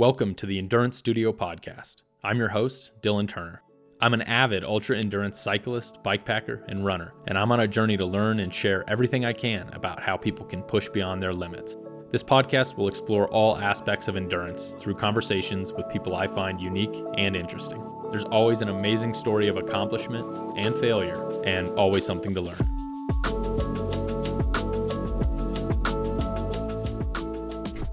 Welcome to the Endurance Studio podcast. I'm your host, Dylan Turner. I'm an avid ultra-endurance cyclist, bikepacker, and runner, and I'm on a journey to learn and share everything I can about how people can push beyond their limits. This podcast will explore all aspects of endurance through conversations with people I find unique and interesting. There's always an amazing story of accomplishment and failure, and always something to learn.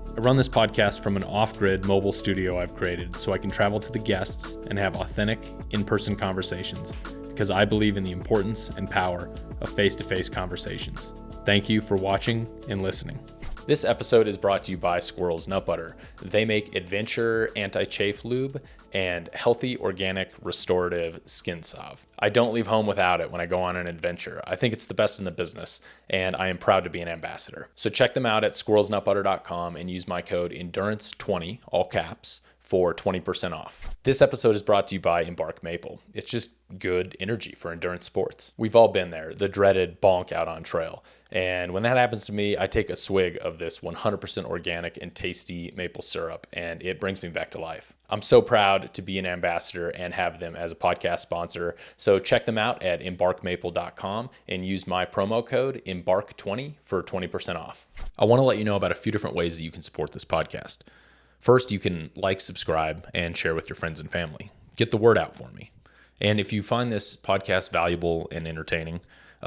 I run this podcast from an off-grid mobile studio I've created so I can travel to the guests and have authentic, in-person conversations because I believe in the importance and power of face-to-face conversations. Thank you for watching and listening. This episode is brought to you by Squirrel's Nut Butter. They make adventure anti-chafe lube and healthy organic restorative skin salve. I don't leave home without it when I go on an adventure. I think it's the best in the business, and I am proud to be an ambassador. So check them out at squirrelsnutbutter.com and use my code ENDURANCE20, all caps, for 20% off. This episode is brought to you by Embark Maple. It's just good energy for endurance sports. We've all been there, the dreaded bonk out on trail. And when that happens to me, I take a swig of this 100% organic and tasty maple syrup, and it brings me back to life. I'm so proud to be an ambassador and have them as a podcast sponsor. So check them out at embarkmaple.com and use my promo code EMBARK20 for 20% off. I want to let you know about a few different ways that you can support this podcast. First, you can like, subscribe, and share with your friends and family. Get the word out for me. And if you find this podcast valuable and entertaining,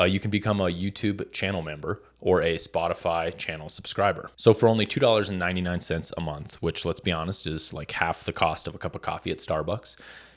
you can become a YouTube channel member or a Spotify channel subscriber. So for only $2.99 a month, which let's be honest is like half the cost of a cup of coffee at Starbucks,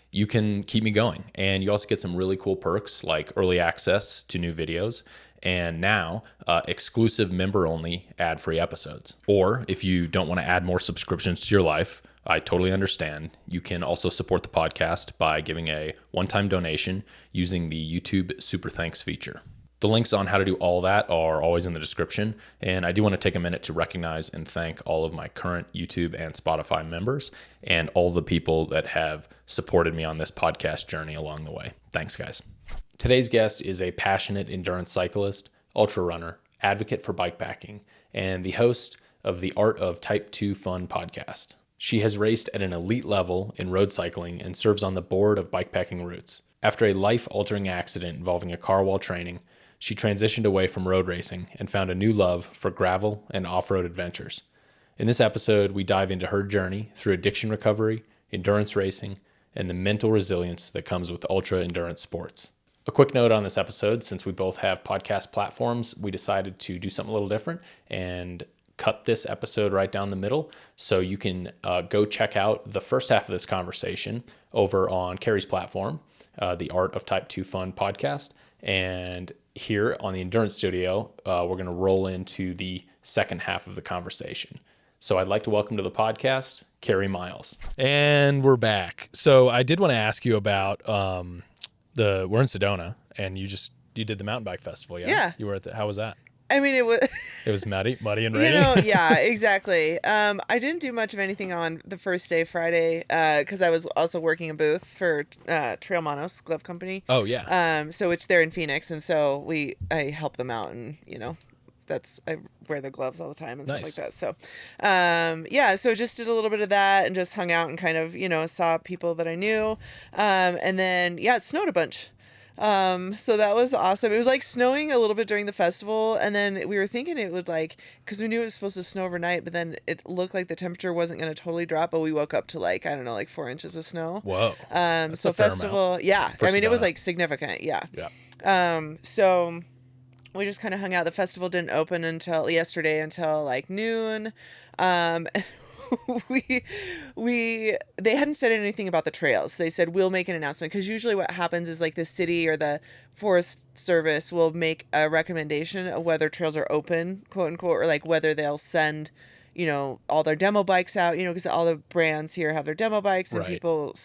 you can keep me going. And you also get some really cool perks like early access to new videos and now exclusive member-only ad-free episodes. Or if you don't want to add more subscriptions to your life, I totally understand. You can also support the podcast by giving a one-time donation using the YouTube Super Thanks feature. The links on how to do all that are always in the description, and I do want to take a minute to recognize and thank all of my current YouTube and Spotify members and all the people that have supported me on this podcast journey along the way. Thanks, guys. Today's guest is a passionate endurance cyclist, ultra runner, advocate for bikepacking, and the host of the Art of Type 2 Fun podcast. She has raced at an elite level in road cycling and serves on the board of Bikepacking Roots. After a life-altering accident involving a car while training, she transitioned away from road racing and found a new love for gravel and off-road adventures. In this episode, we dive into her journey through addiction recovery, endurance racing, and the mental resilience that comes with ultra-endurance sports. A quick note on this episode, since we both have podcast platforms, we decided to do something a little different and cut this episode right down the middle. So you can go check out the first half of this conversation over on Karey's platform, the Art of Type 2 Fun podcast. And here on the Endurance Studio, we're going to roll into the second half of the conversation. So I'd like to welcome to the podcast, Karey Miles. And we're back. So I did want to ask you about we're in Sedona, and you did the mountain bike festival, yeah? Yeah. You were how was that? I mean, it was muddy and rainy. Yeah, exactly. I didn't do much of anything on the first day, Friday, because I was also working a booth for Trail Monos Glove Company. Oh yeah. So it's there in Phoenix, and so I help them out, and I wear the gloves all the time and Nice. stuff like that. So so just did a little bit of that and just hung out and kind of saw people that I knew, and then it snowed a bunch. So that was awesome. It was like snowing a little bit during the festival, and then we were thinking it would because we knew it was supposed to snow overnight, but then it looked like the temperature wasn't going to totally drop, but we woke up to 4 inches of snow. Whoa. So festival, For it was Sedona. significant. Yeah. Yeah. So we just kind of hung out. The festival didn't open until yesterday until noon. They hadn't said anything about the trails. They said we'll make an announcement, because usually what happens is the city or the Forest Service will make a recommendation of whether trails are open, quote unquote, or whether they'll send all their demo bikes out, because all the brands here have their demo bikes, and right. people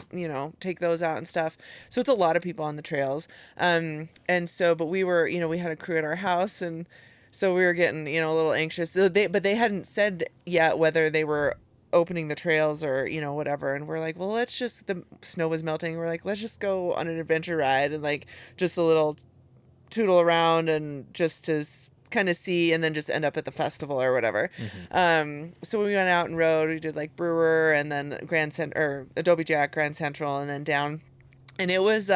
take those out and stuff. So it's a lot of people on the trails. But we were we had a crew at our house, and so we were getting a little anxious. But they hadn't said yet whether they were opening the trails or whatever, and we're like, well, the snow was melting, we're like, let's just go on an adventure ride and just a little tootle around and just to kind of see and then just end up at the festival or whatever. So we went out and rode. We did like Brewer and then Adobe Jack, Grand Central, and then down. And it was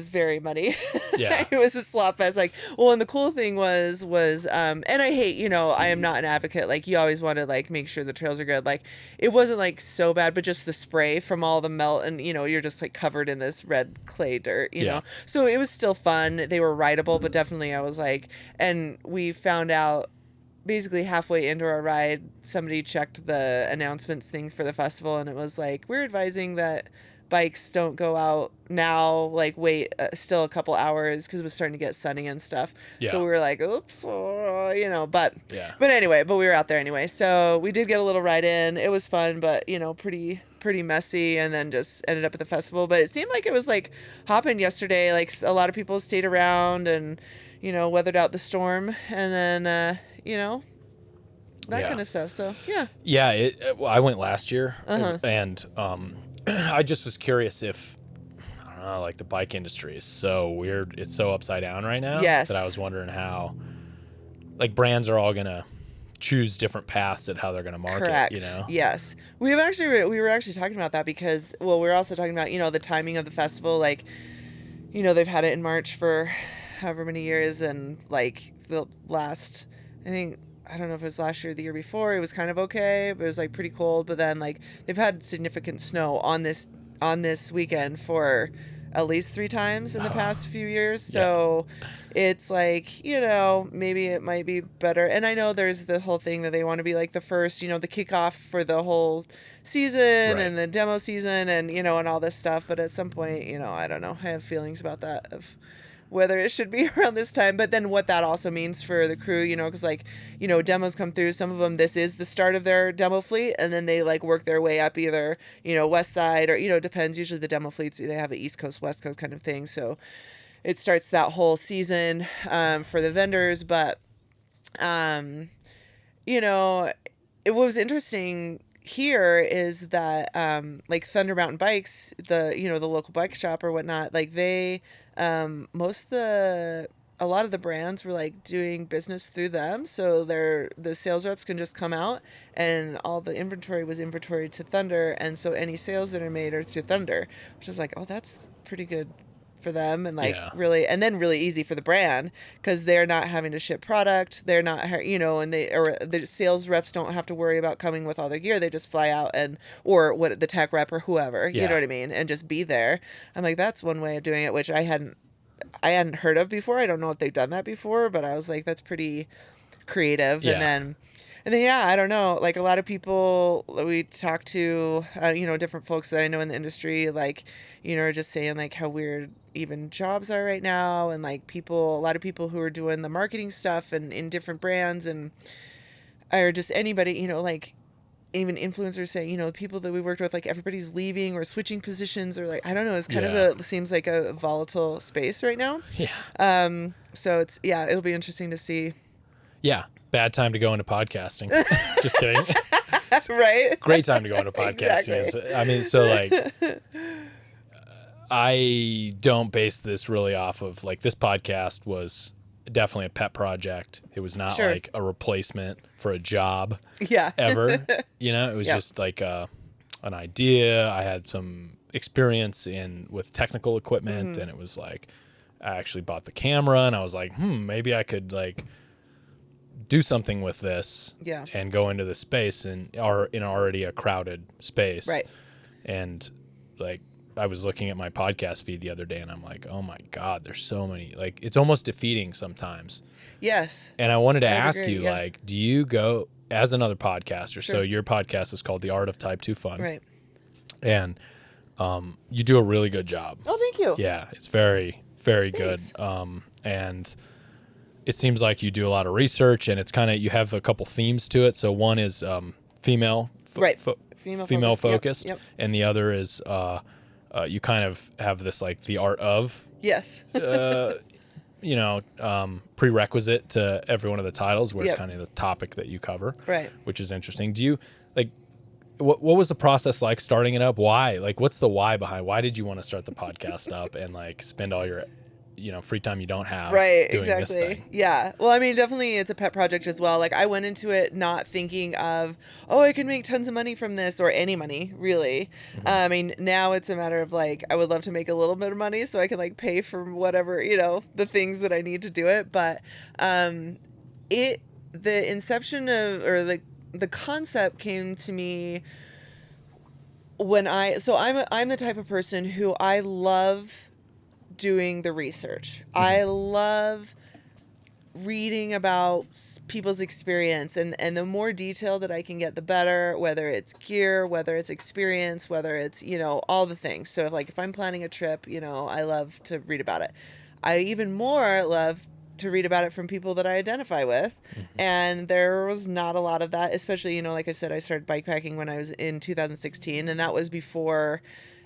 very muddy. Yeah. It was a slop fest. Like, well, and the cool thing was, and I hate, I am not an advocate. Like, you always want to like make sure the trails are good. Like, it wasn't like so bad, but just the spray from all the melt and, you're just like covered in this red clay dirt, you know? So it was still fun. They were rideable, but definitely I was like, and we found out basically halfway into our ride, somebody checked the announcements thing for the festival and it was like, we're advising that bikes don't go out now, like wait still a couple hours because it was starting to get sunny and stuff. So we were like, oops, but anyway, we were out there anyway. So we did get a little ride in. It was fun, but pretty messy, and then just ended up at the festival. But it seemed like it was like hopping yesterday. Like a lot of people stayed around and weathered out the storm, and then that kind of stuff. So I went last year, and I just was curious if, I don't know, like the bike industry is so weird. It's so upside down right now that I was wondering how, like, brands are all going to choose different paths at how they're going to market. Correct. Yes. We were actually talking about that because, we were also talking about, the timing of the festival. Like, they've had it in March for however many years, and like the last, I don't know if it was last year or the year before, it was kind of okay, but it was like pretty cold. But then like they've had significant snow on this weekend for at least 3 times in the past few years. So it's like, maybe it might be better. And I know there's the whole thing that they want to be like the first, the kickoff for the whole season and the demo season and, and all this stuff. But at some point, I don't know. I have feelings about that of whether it should be around this time, but then what that also means for the crew, because like, demos come through, some of them, this is the start of their demo fleet, and then they like work their way up either, west side or, it depends. Usually the demo fleets, they have an East Coast, West Coast kind of thing. So it starts that whole season for the vendors. But, what was interesting here is that like Thunder Mountain Bikes, the local bike shop or whatnot, like they a lot of the brands were like doing business through them, so the sales reps can just come out and all the inventory was inventoried to Thunder, and so any sales that are made are to Thunder, which is like, oh, that's pretty good for them, and like really easy for the brand because they're not having to ship product, they're not and the sales reps don't have to worry about coming with all their gear. They just fly out or the tech rep or whoever, you know what I mean, and just be there. I'm like, that's one way of doing it, which I hadn't heard of before. I don't know if they've done that before, but I was like, that's pretty creative. And then I don't know, like a lot of people we talk to, different folks that I know in the industry, like, are just saying like how weird even jobs are right now, and like a lot of people who are doing the marketing stuff and in different brands, and or just anybody, like even influencers saying, people that we worked with, like everybody's leaving or switching positions, or like, I don't know, it's kind of seems like a volatile space right now. So it's, it'll be interesting to see. Bad time to go into podcasting. Just kidding. Right. Great time to go into podcasting. Exactly. I mean, so like, I don't base this really off of like, this podcast was definitely a pet project. It was not like a replacement for a job ever. It was just like an idea. I had some experience with technical equipment, and it was like, I actually bought the camera and I was like, maybe I could like do something with this and go into the space and are in already a crowded space. Right. And like, I was looking at my podcast feed the other day and I'm like, oh my God, there's so many, like, it's almost defeating sometimes. Yes. And I wanted to ask you, like, do you go as another podcaster? So your podcast is called The Art of Type 2 Fun. Right. And you do a really good job. Oh, thank you. Yeah. It's very, very Thanks. Good. And it seems like you do a lot of research, and it's kind of, you have a couple themes to it. So one is female focused. Yep. And the other is you kind of have this like the art of prerequisite to every one of the titles, where it's kind of the topic that you cover, right? Which is interesting. Do you like what was the process like starting it up? Why? Like, what's the why behind? Why did you want to start the podcast up and like spend all your free time you don't have Right, doing exactly. this thing. Yeah. Well, I mean, definitely it's a pet project as well. Like I went into it not thinking of, oh, I can make tons of money from this or any money, really. I mean, now it's a matter of like, I would love to make a little bit of money so I can like pay for whatever, the things that I need to do it. But the inception of, or the concept came to me when I'm the type of person who I love doing the research. I love reading about people's experience, and the more detail that I can get, the better, whether it's gear, whether it's experience, whether it's, all the things. So if I'm planning a trip, I love to read about it. I even more love to read about it from people that I identify with. And there was not a lot of that, especially, like I said, I started bikepacking when I was in 2016, and that was before,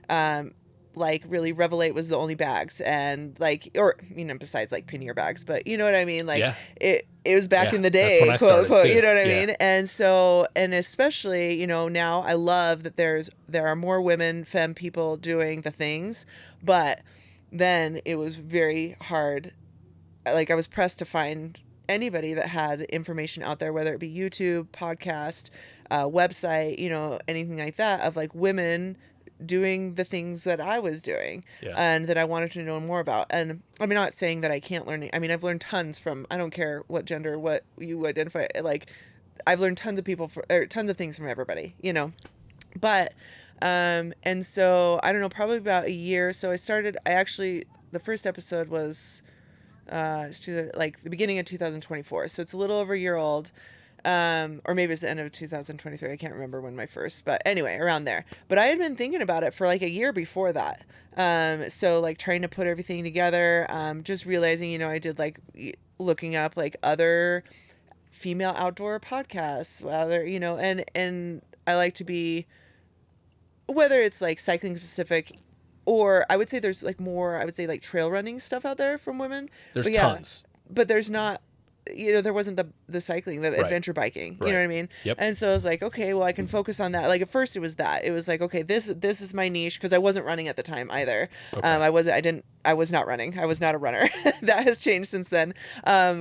really Revelate was the only bags, and besides like pannier bags, but you know what I mean? It was back in the day, that's when I quote unquote, too. you know what I mean? And so, and especially, now I love that there are more women, femme people doing the things, but then it was very hard. Like I was pressed to find anybody that had information out there, whether it be YouTube, podcast, website, anything like that, of like women doing the things that I was doing and that I wanted to know more about. And I'm not saying that I can't learn. I mean, I've learned tons from, I don't care what gender, what you identify, like I've learned tons of tons of things from everybody, but, and so I don't know, probably about a year. So the first episode was, the beginning of 2024. So it's a little over a year old. Or maybe it's the end of 2023. I can't remember when but anyway, around there. But I had been thinking about it for like a year before that. So like trying to put everything together, just realizing, I did like looking up like other female outdoor podcasts, and I like to be, whether it's like cycling specific, or I would say there's like more, I would say like trail running stuff out there from women. There's tons. But there's not, there wasn't the cycling, the adventure biking, you know what I mean? Yep. And so I was like, okay, well I can focus on that. Like at first it was like, okay, this is my niche, because I wasn't running at the time either. Okay. I was not running. I was not a runner. That has changed since then.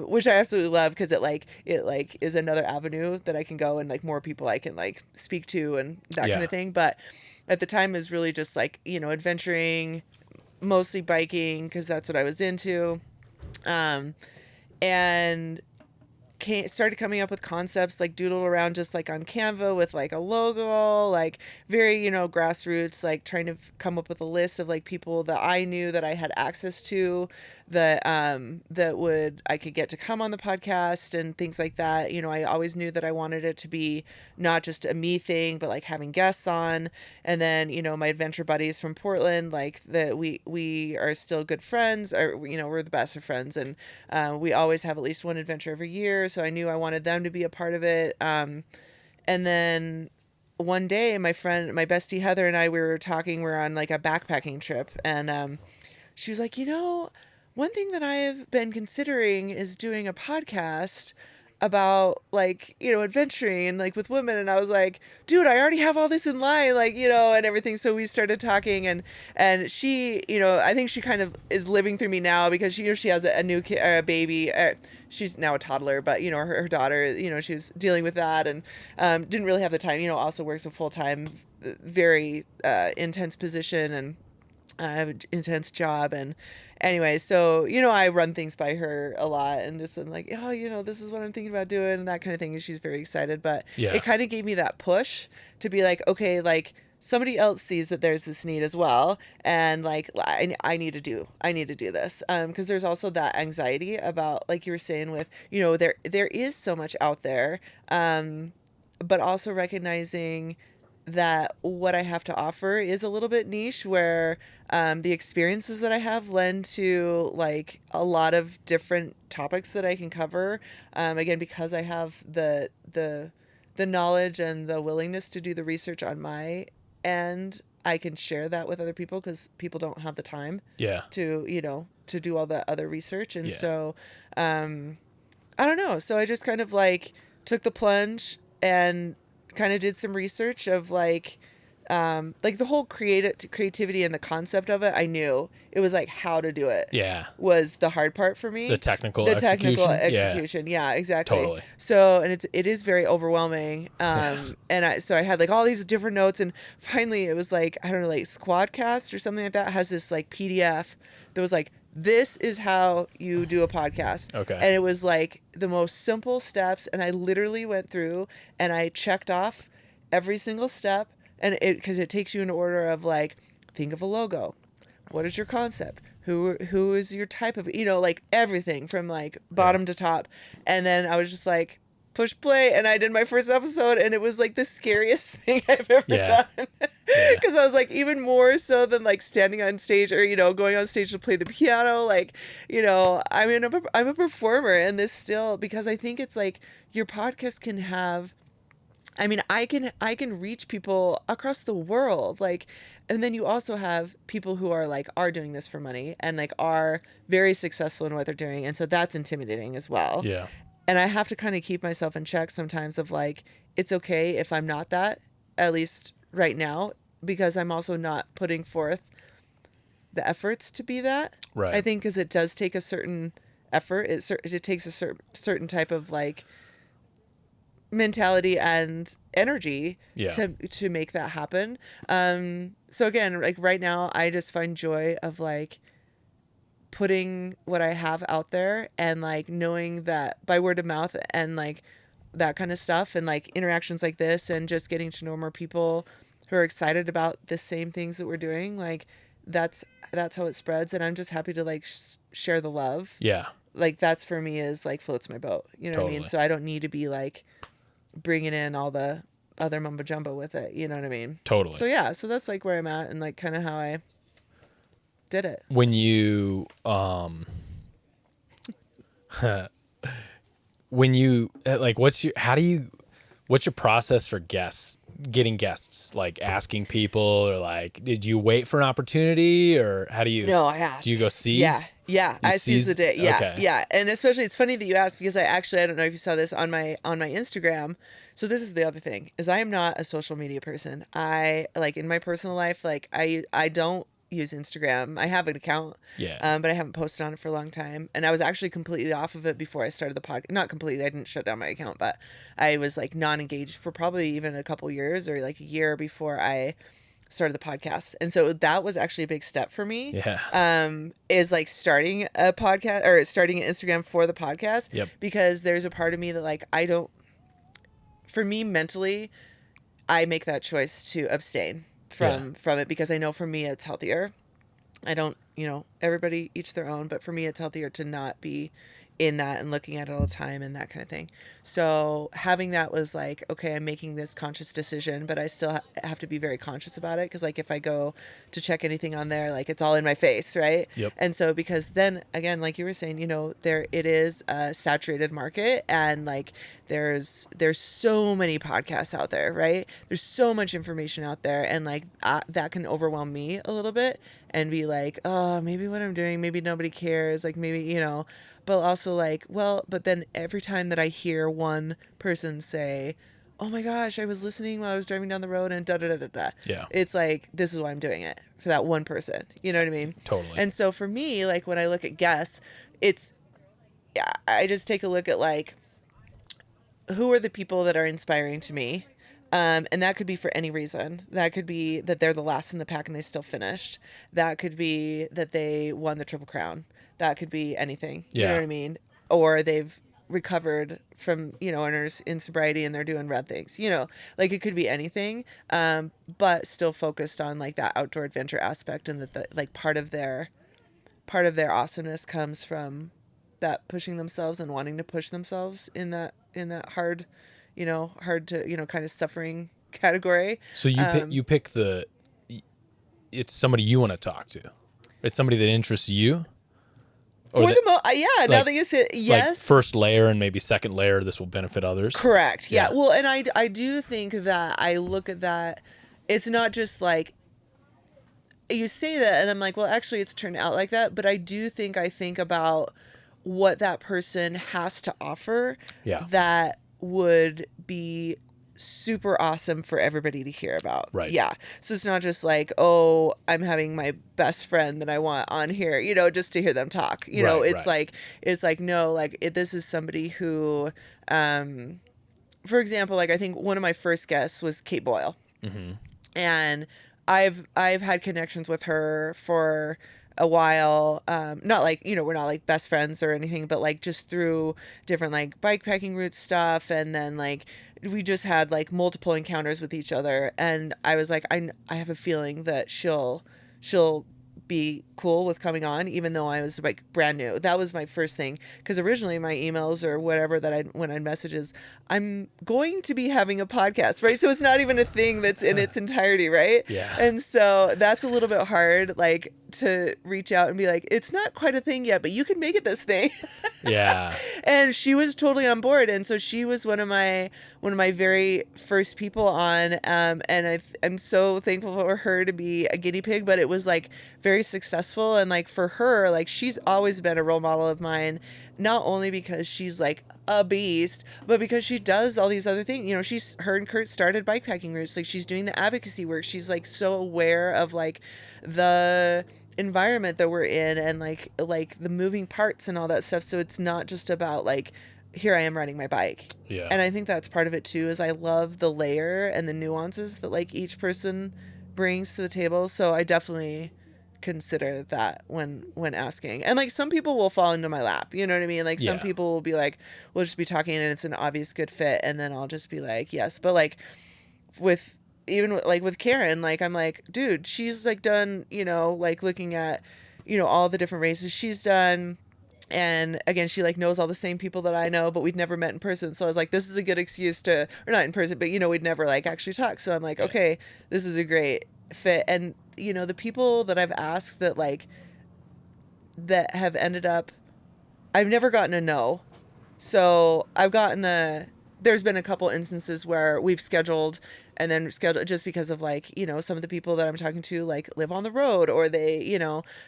Which I absolutely love, because it is another avenue that I can go, and like more people I can like speak to and that kind of thing. But at the time it was really just like, adventuring, mostly biking, because that's what I was into. And started coming up with concepts, like doodle around just like on Canva with like a logo, like very, grassroots, like trying to come up with a list of like people that I knew that I had access to, that I could get to come on the podcast and things like that. I always knew that I wanted it to be not just a me thing, but like having guests on. And then, my adventure buddies from Portland, like that we are still good friends, or, we're the best of friends. And, we always have at least one adventure every year. So I knew I wanted them to be a part of it. And then one day my bestie Heather and I, we were on like a backpacking trip, and, she was like, one thing that I have been considering is doing a podcast about like, adventuring and like with women. And I was like, dude, I already have all this in line, like, and everything. So we started talking, and she, I think she kind of is living through me now, because she has a new kid, or a baby. She's now a toddler, but her daughter, she was dealing with that, and didn't really have the time, also works a full-time, very intense position, and I have an intense job. And anyway, so, I run things by her a lot, and just I'm like, oh, this is what I'm thinking about doing, and that kind of thing. And she's very excited, but it kind of gave me that push to be like, okay, like somebody else sees that there's this need as well. And like, I need to do this. 'Cause there's also that anxiety about, like you were saying with, there is so much out there. But also recognizing that what I have to offer is a little bit niche, where the experiences that I have lend to like a lot of different topics that I can cover. Again, because I have the knowledge and the willingness to do the research on my end, I can share that with other people, because people don't have the time to do all the other research. And so I don't know. So I just kind of like took the plunge and kind of did some research of like like the whole creativity and the concept of it, I knew it was like how to do it. Yeah. Was the hard part for me. The technical execution. Yeah, exactly. Totally. So, and it is very overwhelming. And so I had like all these different notes, and finally it was like, I don't know, like Squadcast or something like that has this like PDF that was like, this is how you do a podcast. Okay. And it was like the most simple steps. And I literally went through and I checked off every single step. And because it takes you in order of like, think of a logo. What is your concept? Who is your type of, like everything from like bottom to top. And then I was just like, push play, and I did my first episode, and it was like the scariest thing I've ever done. Because I was like, even more so than like standing on stage or going on stage to play the piano, like I mean, I'm a performer, and this still, because I think it's like your podcast can have, I mean, I can reach people across the world, like, and then you also have people who are doing this for money and like are very successful in what they're doing, and so that's intimidating as well. Yeah. And I have to kind of keep myself in check sometimes of like, it's okay if I'm not that, at least right now, because I'm also not putting forth the efforts to be that. Right. I think because it does take a certain effort. It takes a certain type of like mentality and energy to make that happen. So again, like right now, I just find joy of like putting what I have out there, and like knowing that by word of mouth and like that kind of stuff, and like interactions like this, and just getting to know more people who are excited about the same things that we're doing, like that's how it spreads. And I'm just happy to like share the love. Yeah. Like that's for me is like floats my boat. You know what I mean? So I don't need to be like bringing in all the other mumbo jumbo with it. You know what I mean? Totally. So yeah, so that's like where I'm at, and like kind of how I did it. When you like, what's your process for getting guests, like asking people, or like, did you wait for an opportunity, or how do you? No, I asked. Do you go seize? I seize the day. Yeah. Okay. Yeah. And especially, it's funny that you asked, because I don't know if you saw this on my Instagram. So this is the other thing, is I am not a social media person. I like in my personal life, like I don't use Instagram. I have an account, but I haven't posted on it for a long time. And I was actually completely off of it before I started the podcast. Not completely, I didn't shut down my account, but I was like non-engaged for probably even a couple years, or like a year before I started the podcast. And so that was actually a big step for me. Yeah. Is like starting a podcast, or starting an Instagram for the podcast. Yep. Because there's a part of me that like, for me mentally, I make that choice to abstain from it, because I know for me it's healthier. I don't, everybody each their own, but for me it's healthier to not be in that and looking at it all the time and that kind of thing. So having that was like, okay, I'm making this conscious decision, but I still have to be very conscious about it, because like if I go to check anything on there, like it's all in my face, right? Yep. And so, because then again, like you were saying, it is a saturated market, and like there's so many podcasts out there, right? There's so much information out there, and like that can overwhelm me a little bit and be like, oh, maybe what I'm doing, maybe nobody cares, like maybe, but also like, well, but then every time that I hear one person say, oh my gosh, I was listening while I was driving down the road and da da da da da. Yeah. It's like, this is why I'm doing it, for that one person. You know what I mean? Totally. And so for me, like when I look at guests, I just take a look at like, who are the people that are inspiring to me? And that could be for any reason. That could be that they're the last in the pack and they still finished. That could be that they won the Triple Crown. That could be anything. You know what I mean? Or they've recovered from, and are in sobriety and they're doing rad things. Like it could be anything, but still focused on like that outdoor adventure aspect, and that like part of their awesomeness comes from that pushing themselves and wanting to push themselves in that hard to, kind of suffering category. So you pick it's somebody you want to talk to. It's somebody that interests you. Now that you said yes. Like first layer and maybe second layer, this will benefit others. Correct. Yeah. Well, and I do think that I look at that. It's not just like you say that and I'm like, well, actually it's turned out like that. But I think about what that person has to offer. Yeah. That would be super awesome for everybody to hear about. Right. Yeah. So it's not just like, oh, I'm having my best friend that I want on here, just to hear them talk. It's like, no, like this is somebody who, for example, like I think one of my first guests was Kate Boyle. Mm-hmm. And I've had connections with her for a while. Not like, we're not like best friends or anything, but like just through different like Bikepacking Roots stuff. And then like we just had like multiple encounters with each other. And I was like, I have a feeling that she'll be cool with coming on, even though I was like brand new. That was my first thing, because originally my emails or whatever when I'd messages, I'm going to be having a podcast, right? So it's not even a thing that's in its entirety, right? Yeah. And so that's a little bit hard, like to reach out and be like, it's not quite a thing yet, but you can make it this thing. Yeah. And she was totally on board, and so she was one of my very first people on, and I'm so thankful for her to be a guinea pig. But it was like very successful, and like for her, like she's always been a role model of mine, not only because she's like a beast, but because she does all these other things. Her and Kurt started Bikepacking Roots. Like she's doing the advocacy work. She's like so aware of like the environment that we're in, and like the moving parts and all that stuff. So it's not just about like, here I am riding my bike. Yeah. And I think that's part of it too, is I love the layer and the nuances that like each person brings to the table. So I definitely consider that when asking. And like some people will fall into my lap, you know what I mean? Like some people will be like, we'll just be talking and it's an obvious good fit, and then I'll just be like, yes. But like with Karen, like I'm like, dude, she's like done, like looking at, all the different races she's done. And again, she like knows all the same people that I know, but we'd never met in person. So I was like, this is a good excuse or not in person, but we'd never like actually talked. So I'm like, okay, this is a great fit. And the people that I've asked that have ended up, I've never gotten a no. So there's been a couple instances where we've scheduled and then scheduled just because of like, some of the people that I'm talking to like live on the road, or they,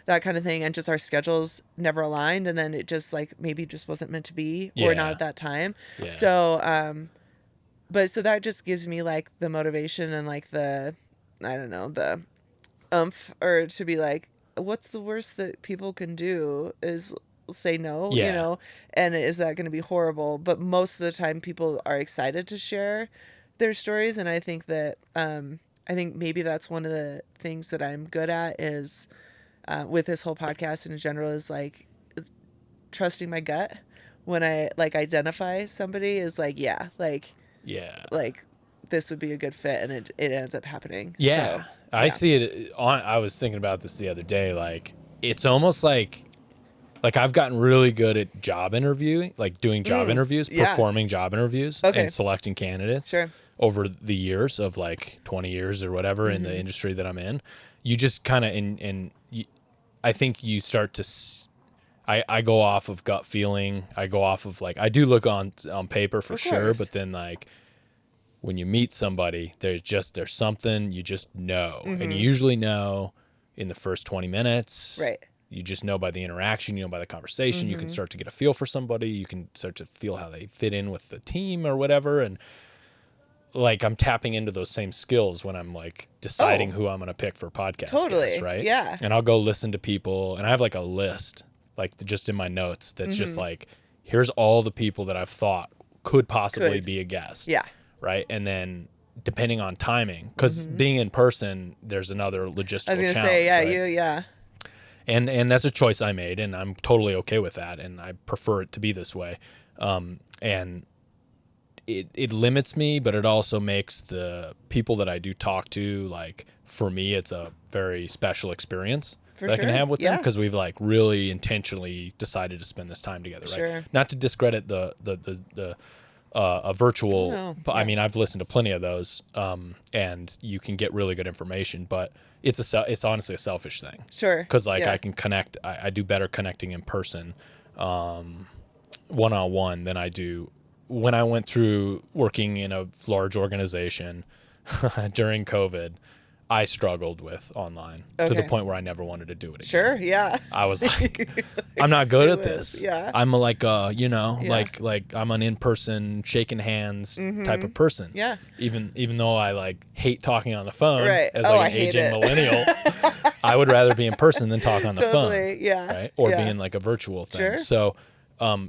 that kind of thing. And just our schedules never aligned. And then it just like maybe just wasn't meant to be or not at that time. Yeah. So, so that just gives me like the motivation and like the oomph, or to be like, what's the worst that people can do is say no, and is that going to be horrible? But most of the time people are excited to share their stories. And I think that, I think maybe that's one of the things that I'm good at is, with this whole podcast in general, is like trusting my gut when I like identify somebody is like, like this would be a good fit, and it ends up happening. Yeah. So, I see it I was thinking about this the other day. Like, it's almost like I've gotten really good at job interviewing, like doing job interviews, performing job interviews, and selecting candidates over the years of like 20 years or whatever in the industry that I'm in. You just kind of, I think you start to, I go off of gut feeling. I go off of like, I do look on paper for sure, but then like when you meet somebody, there's something you just know. And you usually know in the first 20 minutes. Right. You just know by the interaction, by the conversation, you can start to get a feel for somebody. You can start to feel how they fit in with the team or whatever. And like, I'm tapping into those same skills when I'm like deciding who I'm going to pick for podcast guests, right? Yeah. And I'll go listen to people, and I have like a list, like just in my notes, that's just like, here's all the people that I've thought could possibly be a guest. Yeah. Right. And then depending on timing, because being in person, there's another logistical challenge. I was going to say, right? And that's a choice I made, and I'm totally okay with that, and I prefer it to be this way. And it limits me, but it also makes the people that I do talk to, like, for me, it's a very special experience I can have with them, because we've like really intentionally decided to spend this time together, right? Not to discredit the a virtual, I mean, I've listened to plenty of those, and you can get really good information, but it's honestly a selfish thing. Sure. Cause like I can connect, I do better connecting in person, one-on-one than I do when I went through working in a large organization during COVID. I struggled with online to the point where I never wanted to do it again. Sure. Yeah. I was like, I'm not good at this. Yeah. I'm like, like I'm an in-person shaking hands type of person. Yeah. Even though I like hate talking on the phone as I like an aging millennial, I would rather be in person than talk on the phone. Yeah. Right. Or be in like a virtual thing. Sure.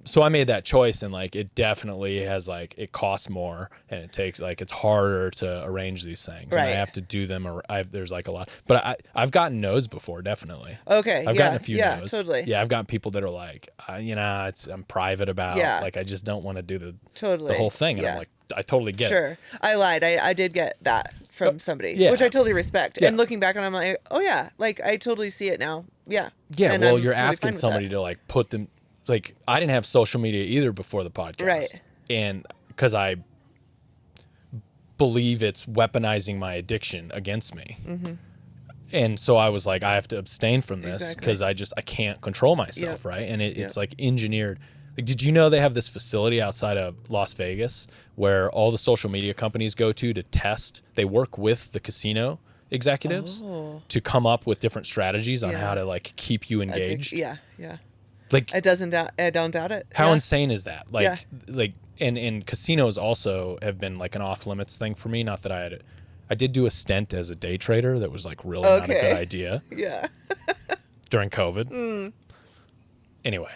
So I made that choice, and like it definitely has like it costs more, and it takes like it's harder to arrange these things. Right. And I have to do them, or there's like a lot. But I've gotten no's before, definitely. Okay. I've gotten a few no's. Totally. Yeah, I've gotten people that are like, I'm private about. Yeah. Like I just don't want to do the Totally. whole thing, and I'm like, I totally get it. Sure. I lied. I did get that from somebody, yeah. which I totally respect. Yeah. And looking back on it, I'm like, oh yeah, like I totally see it now. Yeah. Yeah. And well, I'm you're totally asking fine with somebody that. to like put them. Like I didn't have social media either before the podcast, Right? And because I believe it's weaponizing my addiction against me. Mm-hmm. And so I was like, I have to abstain from this because I can't control myself, right? And it's like engineered. Like, did you know they have this facility outside of Las Vegas where all the social media companies go to test? They work with the casino executives to come up with different strategies on how to like keep you engaged. Yeah. Like I don't doubt it. How insane is that? Like and casinos also have been like an off limits thing for me. Not that I did do a stint as a day trader that was like really not a good idea. Yeah. During COVID. Anyway.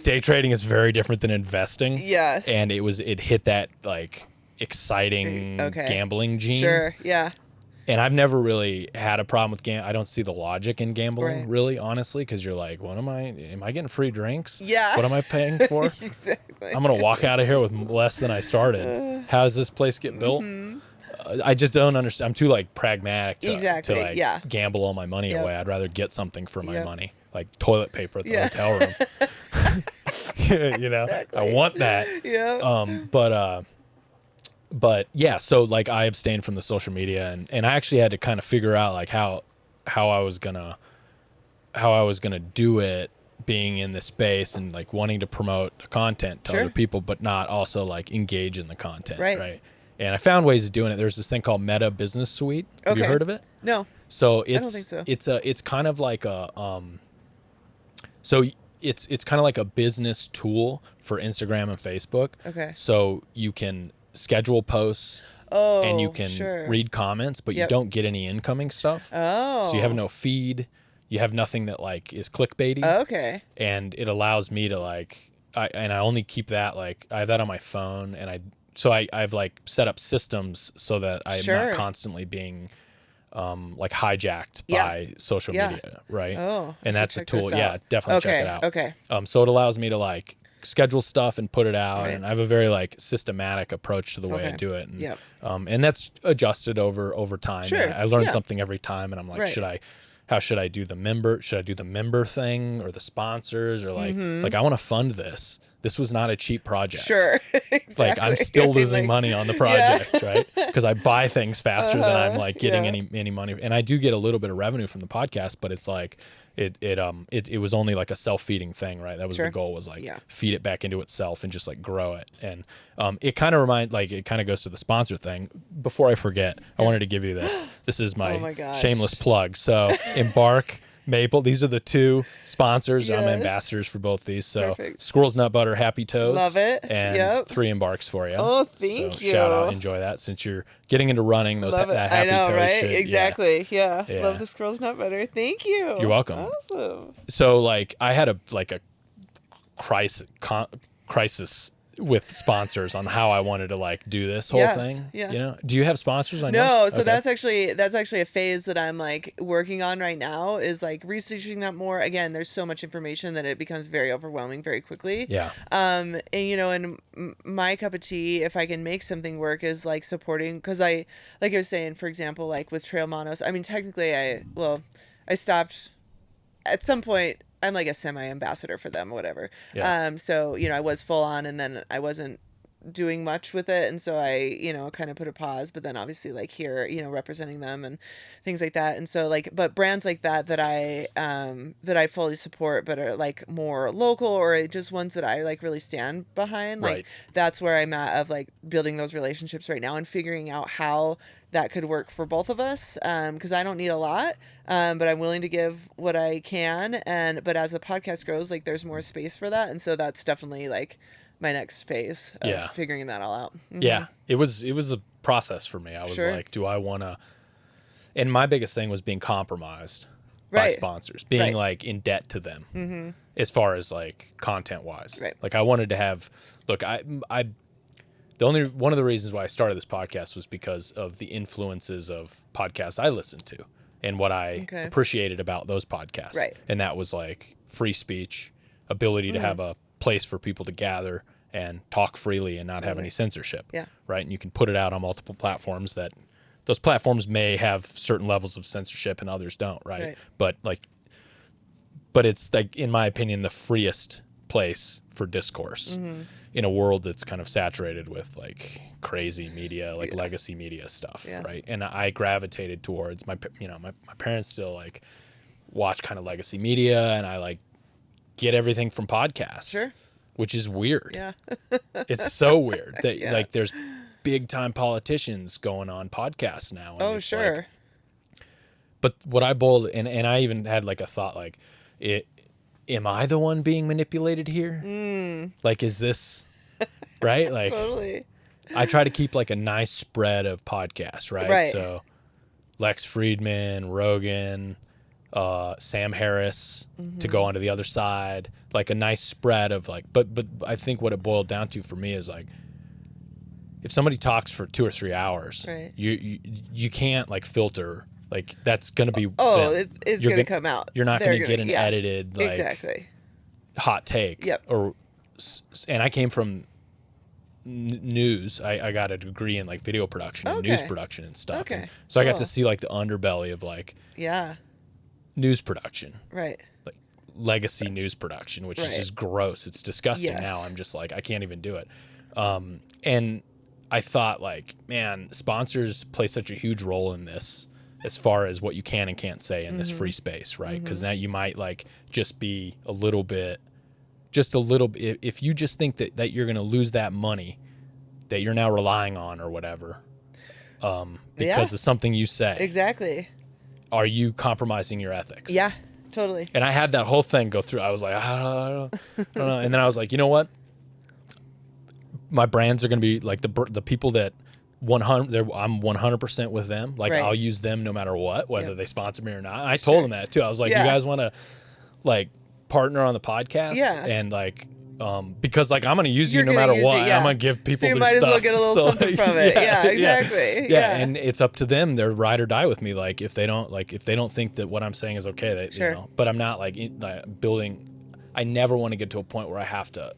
Day trading is very different than investing. Yes. And it hit that like exciting gambling gene. Sure. Yeah. And I've never really had a problem with I don't see the logic in gambling, really, honestly, because you're like, am I getting free drinks? Yeah. What am I paying for? Exactly. I'm going to walk out of here with less than I started. How does this place get built? I just don't understand. I'm too like pragmatic to like gamble all my money away. I'd rather get something for my money, like toilet paper at the hotel room. You know, I want that. Yeah. But yeah, so like I abstained from the social media, and I actually had to kind of figure out like how I was gonna do it, being in this space and like wanting to promote the content to other people, but not also like engage in the content, right? And I found ways of doing it. There's this thing called Meta Business Suite. Have you heard of it? No. So I don't think so. It's kind of like a so it's kind of like a business tool for Instagram and Facebook. Okay. So you can schedule posts and you can read comments, but you don't get any incoming stuff. Oh. So you have no feed. You have nothing that like is clickbaity. Okay. And it allows me to like, I only keep that, like I have that on my phone, and I've like set up systems so that I'm not constantly being like hijacked by social media, right? Oh, and that's a tool. Yeah, definitely check it out. Okay. So it allows me to like schedule stuff and put it out, and I have a very like systematic approach to the way I do it, and and that's adjusted over time. Sure. I learn something every time, and I'm like, how should I do the member thing or the sponsors, or like I want to fund this. This was not a cheap project. Sure. Exactly. Like I'm still losing money on the project, right? Because I buy things faster than I'm like getting any money. And I do get a little bit of revenue from the podcast, but it's like it was only like a self-feeding thing, right? That was the goal, was like feed it back into itself and just like grow it. And it kind of goes to the sponsor thing. Before I forget, I wanted to give you this. This is my shameless plug. So Embark, Maple, these are the two sponsors. I'm ambassadors for both these. So Squirrel's Nut Butter, Happy Toes. Love it. And 3 Embarks for you. Oh, thank you. Shout out, enjoy that, since you're getting into running. That Happy Toes right? shit. Exactly. Yeah. Love the Squirrel's Nut Butter. Thank you. You're welcome. Awesome. So like I had a crisis with sponsors on how I wanted to like do this whole thing. Yeah. You know, do you have sponsors on yours? No, so that's actually a phase that I'm like working on right now, is like researching that more. Again, there's so much information that it becomes very overwhelming very quickly. Yeah. And you know, and my cup of tea, if I can make something work, is like supporting, because like I was saying, for example, like with Trail Monos, I mean, technically I stopped at some point. I'm like a semi-ambassador for them, whatever. Yeah. So, you know, I was full on, and then I wasn't doing much with it. And so I, kind of put a pause, but then obviously like here, representing them and things like that. And so like, but brands like that I fully support, but are like more local or just ones that I like really stand behind. Like Right. that's where I'm at of like building those relationships right now and figuring out how that could work for both of us. Cause I don't need a lot. But I'm willing to give what I can. But as the podcast grows, like there's more space for that. And so that's definitely like my next phase of figuring that all out. Mm-hmm. Yeah. It was a process for me. I was like, do I want to, and my biggest thing was being compromised by sponsors, being like in debt to them as far as like content wise. Right. Like I wanted to have, look, one of the reasons why I started this podcast was because of the influences of podcasts I listened to and what I appreciated about those podcasts. Right. And that was like free speech, ability to have a place for people to gather and talk freely and not have any censorship. Yeah. Right. And you can put it out on multiple platforms that those platforms may have certain levels of censorship and others don't. Right. But it's like, in my opinion, the freest place for discourse in a world that's kind of saturated with like crazy media, like legacy media stuff. Right. And I gravitated towards my parents still like watch kind of legacy media, and I like get everything from podcasts. Sure. Which is weird. Yeah. It's so weird that like there's big time politicians going on podcasts now. And sure. Like, but what I boiled, and I even had like a thought like, am I the one being manipulated here? Like, is this right? Like totally. I try to keep like a nice spread of podcasts, right? So Lex Friedman, Rogan, Sam Harris to go onto the other side, like a nice spread of like, but I think what it boiled down to for me is like, if somebody talks for 2 or 3 hours, you can't like filter, like that's going to be, it's going to come out. You're not going to get an edited, like hot take. And I came from news. I got a degree in like video production and news production and stuff. And so I got to see like the underbelly of like, news production, like legacy news production, which is just gross. It's disgusting. Now I'm just like, I can't even do it. And I thought like, man, sponsors play such a huge role in this as far as what you can and can't say in this free space, right? Because now you might like just be a little bit, if you just think that you're going to lose that money that you're now relying on or whatever, because of something you say. Exactly. Are you compromising your ethics? Yeah, totally. And I had that whole thing go through. I was like, I don't know. And then I was like, you know what? My brands are going to be like the people that I'm 100% with them. Like I'll use them no matter what, whether they sponsor me or not. And I told them that too. I was like, you guys want to like partner on the podcast? And like, because like I'm going to use you no matter what. I'm going to give people so you their might stuff. As well get a little something from it. Yeah, exactly. Yeah. And it's up to them. They're ride or die with me. Like if they don't think that what I'm saying is okay, you know, but I'm not like building. I never want to get to a point where I have to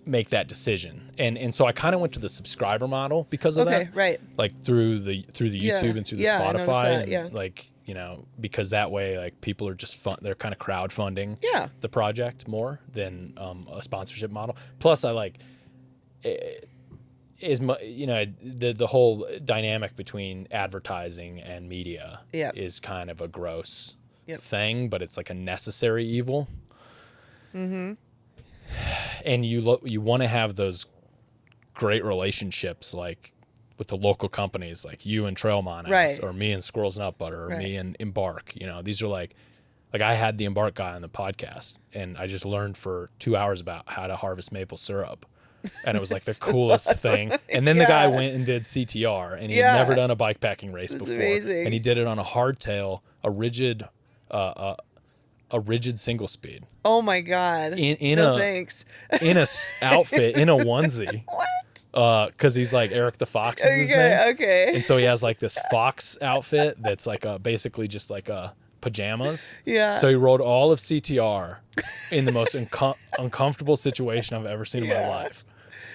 make that decision. And so I kind of went to the subscriber model because of that. Right. Like through the YouTube and through the Spotify. And like, you know, because that way like people are just they're kind of crowdfunding the project more than a sponsorship model. Plus I like the whole dynamic between advertising and media is kind of a gross thing, but it's like a necessary evil. And you want to have those great relationships like with the local companies like you and Trail Monads or me and Squirrels Nut Butter or me and Embark. You know, these are like I had the Embark guy on the podcast and I just learned for 2 hours about how to harvest maple syrup. And it was like the coolest thing. And then the guy went and did CTR and he had never done a bikepacking race before. Amazing. And he did it on a hardtail, a rigid single speed. Oh my God. Thanks. In a outfit, in a onesie. What? Because he's like Eric the Fox is his name. Okay. And so he has like this fox outfit that's like basically just like pajamas. Yeah. So he rode all of CTR in the most uncomfortable situation I've ever seen in my life.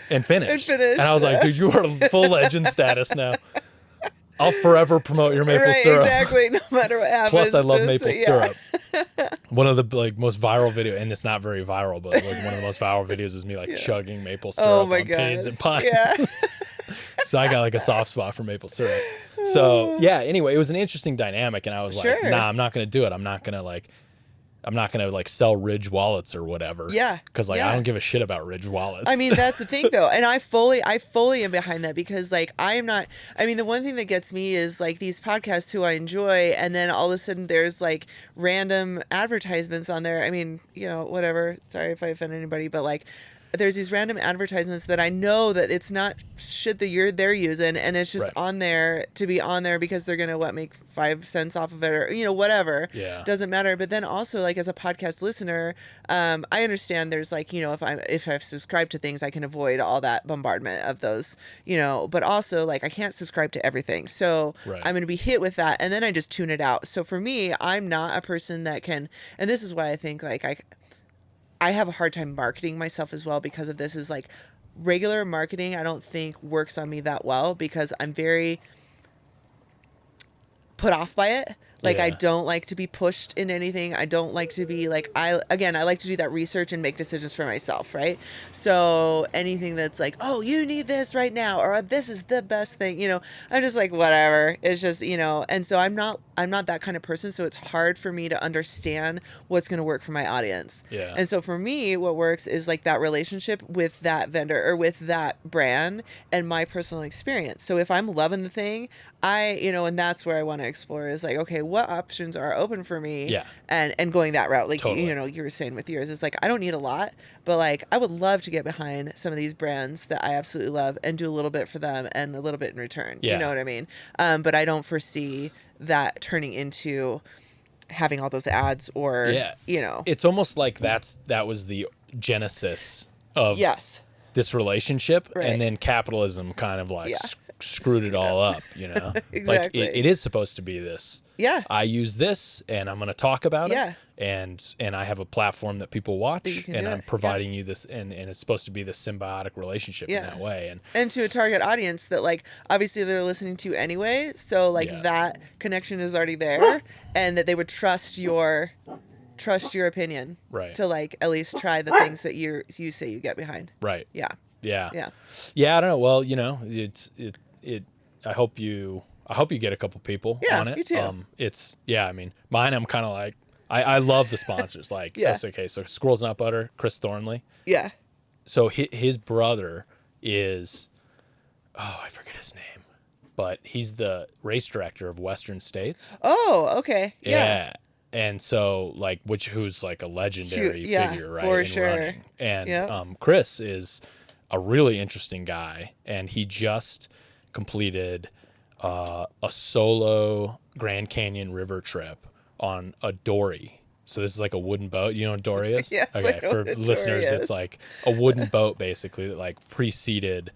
And finished. And I was like, dude, you are full legend status now. I'll forever promote your maple syrup. Exactly. No matter what happens. Plus, I love maple syrup. One of the like most viral video, and it's not very viral, but like one of the most viral videos is me like chugging maple syrup on Pains and Pines. Yeah. So I got like a soft spot for maple syrup. So yeah, anyway, it was an interesting dynamic, and I was like, nah, I'm not gonna do it. I'm not gonna like sell Ridge wallets or whatever. Yeah. Because like I don't give a shit about Ridge wallets. I mean, that's the thing though. And I fully am behind that, because like the one thing that gets me is like these podcasts who I enjoy, and then all of a sudden there's like random advertisements on there. I mean, whatever. Sorry if I offend anybody, but like there's these random advertisements that I know that it's not shit that they're using, and it's just on there to be on there because they're gonna make 5 cents off of it, or whatever. Yeah. Doesn't matter. But then also, like, as a podcast listener, I understand there's like, if I've subscribed to things, I can avoid all that bombardment of those, but also like I can't subscribe to everything, so I'm gonna be hit with that, and then I just tune it out. So for me, I'm not a person that can, and this is why I think like I have a hard time marketing myself as well because of this, is like regular marketing I don't think works on me that well, because I'm very put off by it. Like, I don't like to be pushed in anything. I don't like to be like, I like to do that research and make decisions for myself, right? So anything that's like, oh, you need this right now, or this is the best thing, I'm just like, whatever. It's just, and so I'm not that kind of person. So it's hard for me to understand what's going to work for my audience. Yeah. And so for me, what works is like that relationship with that vendor or with that brand and my personal experience. So if I'm loving the thing, and that's where I want to explore, is like, okay, what options are open for me? Yeah. And going that route, like, totally. You were saying with yours, it's like, I don't need a lot, but like, I would love to get behind some of these brands that I absolutely love and do a little bit for them and a little bit in return. Yeah. You know what I mean? But I don't foresee that turning into having all those ads or, It's almost like that was the genesis of this relationship. Right. And then capitalism kind of like screwed it all up, Exactly. Like it is supposed to be this. Yeah. I use this and I'm going to talk about Yeah. it. And I have a platform that people watch, and I'm providing you this, and it's supposed to be this symbiotic relationship in that way. And to a target audience that like, obviously they're listening to anyway. So like that connection is already there, and that they would trust your opinion, right? To like at least try the things that you say you get behind. Right. Yeah. Yeah. Yeah. Yeah. I don't know. Well, I hope you get a couple people on it. Me too. I mean, mine, I'm kind of like, I love the sponsors. Like, okay, so Squirrels Nut Butter, Chris Thornley. Yeah. So his brother is, I forget his name, but he's the race director of Western States. Oh, okay. Yeah. And so like, who's like a legendary figure, right? For in sure. running. And Chris is a really interesting guy, and he just completed a solo Grand Canyon river trip on a dory. So this is like a wooden boat. You know what a dory is? Yes. Okay, for listeners, it's like a wooden boat basically that like preceded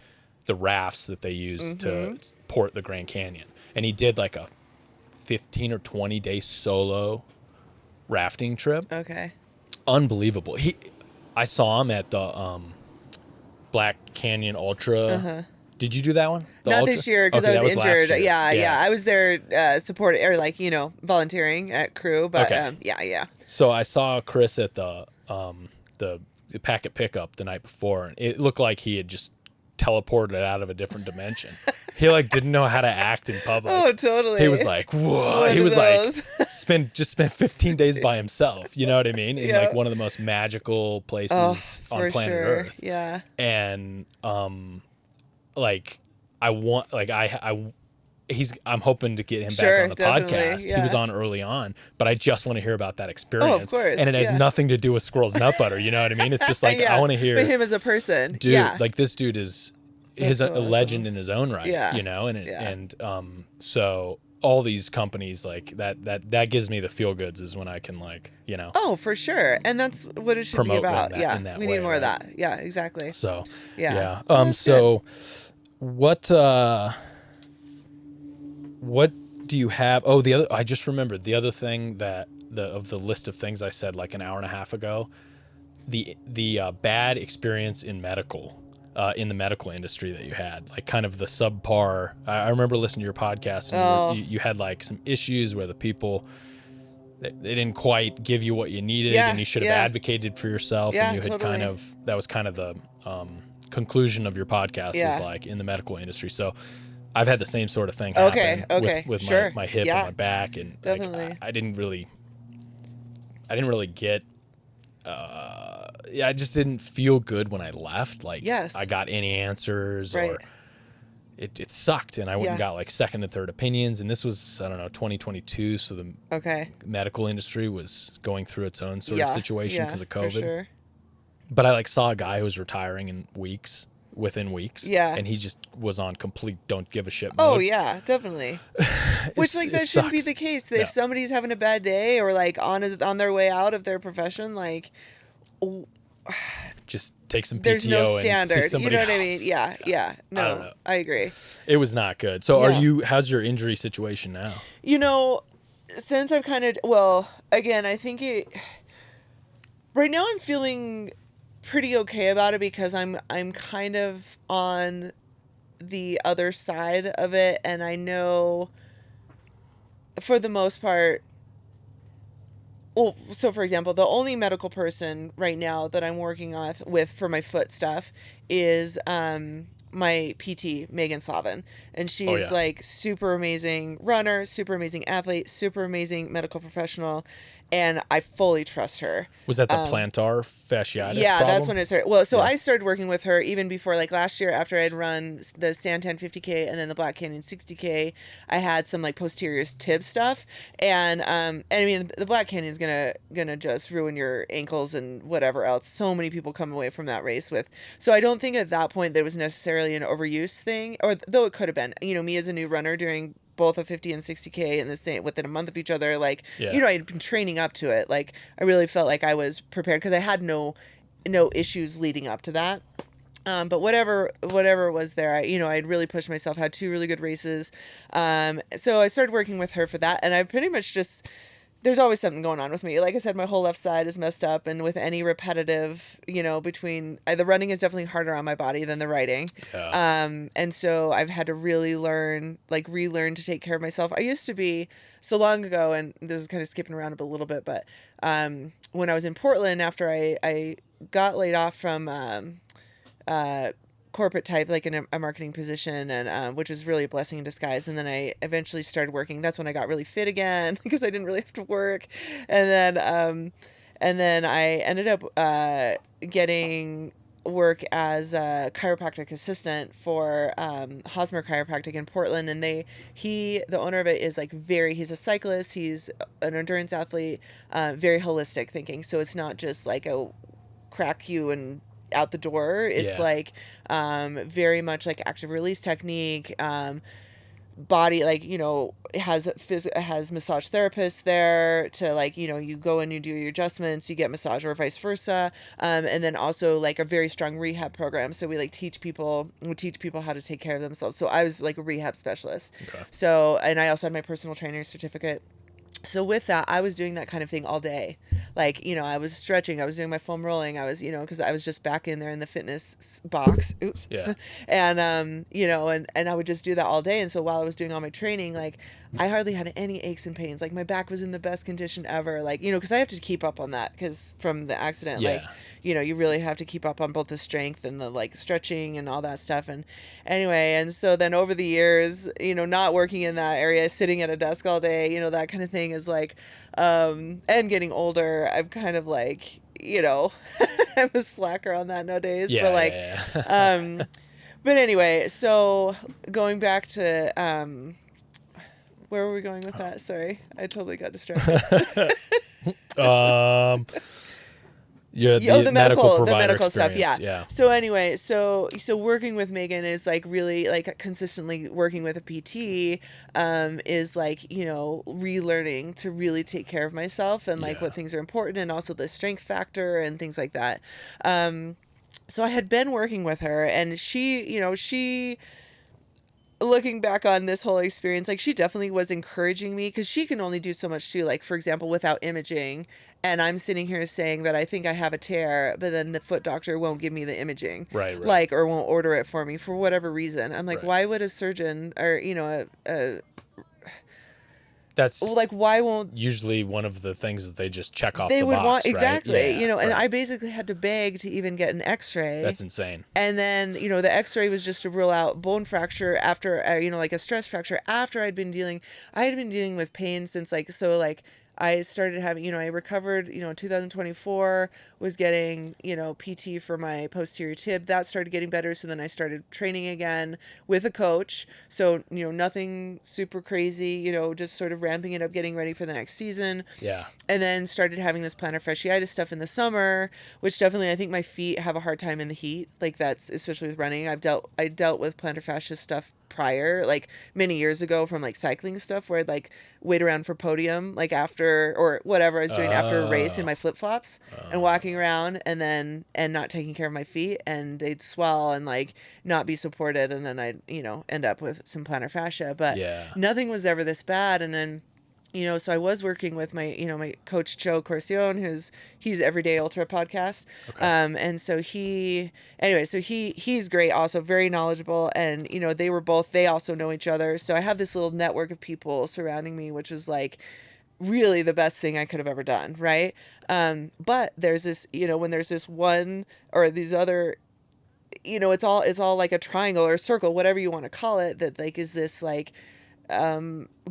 the rafts that they used to port the Grand Canyon. And he did like a 15 or 20 day solo rafting trip. Okay. Unbelievable. I saw him at the Black Canyon Ultra. Did you do that one? Not Ultra? this year, because I was injured. Yeah. I was there supporting, or like, volunteering at crew, but yeah. So I saw Chris at the packet pickup the night before, and it looked like he had just teleported out of a different dimension. He like didn't know how to act in public. Oh, totally. He was like, whoa. He was like, spent 15 days by himself. You know what I mean? In like one of the most magical places on planet Earth. Yeah. And like I'm hoping to get him back on the podcast. Yeah. He was on early on, but I just want to hear about that experience. Oh, of course. And it has nothing to do with Squirrel's Nut Butter. You know what I mean? It's just like, I want to hear. But him as a person. Dude, like this dude is a legend in his own right. Yeah. And so all these companies like that gives me the feel goods, is when I can like, Oh, for sure. And that's what it should be about. We need more of that. Yeah, exactly. So, yeah. So what do you have? Oh, I just remembered the other thing of the list of things I said like an hour and a half ago, the bad experience in the medical industry that you had, like kind of the subpar. I remember listening to your podcast, and you had like some issues where the people, they didn't quite give you what you needed, and you should have advocated for yourself. And you had totally. that was kind of the conclusion of your podcast was like in the medical industry. So I've had the same sort of thing happen with sure. my hip and my back, and definitely. Like, I didn't really get. I just didn't feel good when I left. Like I got any answers or it sucked, and I went and got like second and third opinions. And this was, I don't know, 2022. So the medical industry was going through its own sort of situation because of COVID. For sure. But I like saw a guy who was retiring within weeks. Yeah. And he just was on complete don't give a shit mode. Oh yeah, definitely. Which like that shouldn't be the case. If somebody's having a bad day or like on their way out of their profession, like just take some PTO. There's no standard. And see somebody what I mean? Yeah. No, I agree. It was not good. So how's your injury situation now? Since I've again, I think right now I'm feeling pretty okay about it because I'm kind of on the other side of it, and I know for the most part, so for example, the only medical person right now that I'm working with for my foot stuff is my PT, Megan Slavin. And she's like super amazing runner, super amazing athlete, super amazing medical professional. And I fully trust her. Was that the plantar fasciitis Yeah, problem? that's when it started. Well, so I started working with her even before, like last year after I'd run the Santan 50K and then the Black Canyon 60K. I had some like posterior tib stuff. And I mean, the Black Canyon is gonna just ruin your ankles and whatever else. So many people come away from that race with. So I don't think at that point there was necessarily an overuse thing, or though it could have been. Me as a new runner doing both a 50 and 60K in the same within a month of each other, like I'd been training up to it. Like I really felt like I was prepared because I had no issues leading up to that. But whatever was there, I'd really pushed myself, had 2 really good races. So I started working with her for that, and I've pretty much just, there's always something going on with me. Like I said, my whole left side is messed up, and with any repetitive, between the running is definitely harder on my body than the riding. Yeah. And so I've had to really relearn to take care of myself. I used to be so long ago, and this is kind of skipping around a little bit, but when I was in Portland after I got laid off from corporate type, like in a marketing position, and which was really a blessing in disguise. And then I eventually started working. That's when I got really fit again because I didn't really have to work. And then I ended up getting work as a chiropractic assistant for Hosmer Chiropractic in Portland. And the owner of it is like he's a cyclist, he's an endurance athlete, very holistic thinking. So it's not just like a crack you and out the door. It's like very much like active release technique, body, like has massage therapists there to like you go and you do your adjustments, you get massage, or vice versa, and then also like a very strong rehab program. So we teach people how to take care of themselves. So I was like a rehab specialist. Okay. So, and I also had my personal trainer certificate. So with that, I was doing that kind of thing all day. Like, I was stretching, I was doing my foam rolling, I was, because I was just back in there in the fitness box. Oops. Yeah. And, and I would just do that all day. And so while I was doing all my training, like, I hardly had any aches and pains. Like, my back was in the best condition ever. Like, because I have to keep up on that because from the accident, you really have to keep up on both the strength and the like stretching and all that stuff. And anyway, and so then over the years, not working in that area, sitting at a desk all day, that kind of thing is like, and getting older, I'm kind of like, I'm a slacker on that nowadays. Yeah, but like, but anyway, so going back to, where were we going with that? Sorry, I totally got distracted. The medical stuff. Yeah. So anyway, so working with Megan is like really like consistently working with a PT, is like, relearning to really take care of myself and like what things are important, and also the strength factor and things like that. So I had been working with her, and she looking back on this whole experience, like she definitely was encouraging me because she can only do so much too. Like, for example, without imaging, and I'm sitting here saying that I think I have a tear, but then the foot doctor won't give me the imaging, right. Like, or won't order it for me for whatever reason. I'm like, why would a surgeon or That's like, why won't usually one of the things that they just check off they the would box, want right? exactly, Yeah, you know, and right. I basically had to beg to even get an x-ray. That's insane. And then, you know, the x-ray was just to rule out bone fracture after, you know, like a stress fracture after I had been dealing with pain since like, so like I started having, you know, I recovered, you know, in 2024, was getting, you know, PT for my posterior tib. That started getting better. So then I started training again with a coach. So, you know, nothing super crazy, you know, just sort of ramping it up, getting ready for the next season. Yeah. And then started having this plantar fasciitis stuff in the summer, which definitely, I think my feet have a hard time in the heat. Like that's, especially with running. I dealt with plantar fascia stuff prior, like many years ago from like cycling stuff where I'd like wait around for podium, like after or whatever I was doing after a race in my flip flops and walking around and not taking care of my feet, and they'd swell and like not be supported. And then I'd, you know, end up with some plantar fascia, but nothing was ever this bad. And then, you know, so I was working with my, you know, my coach, Joe Corcione, he's Everyday Ultra podcast. Okay. And so he's great, also very knowledgeable. And, you know, they also know each other. So I have this little network of people surrounding me, which was like really the best thing I could have ever done. Right. But there's this, you know, when there's this one or these other, you know, it's all like a triangle or a circle, whatever you want to call it, that like is this like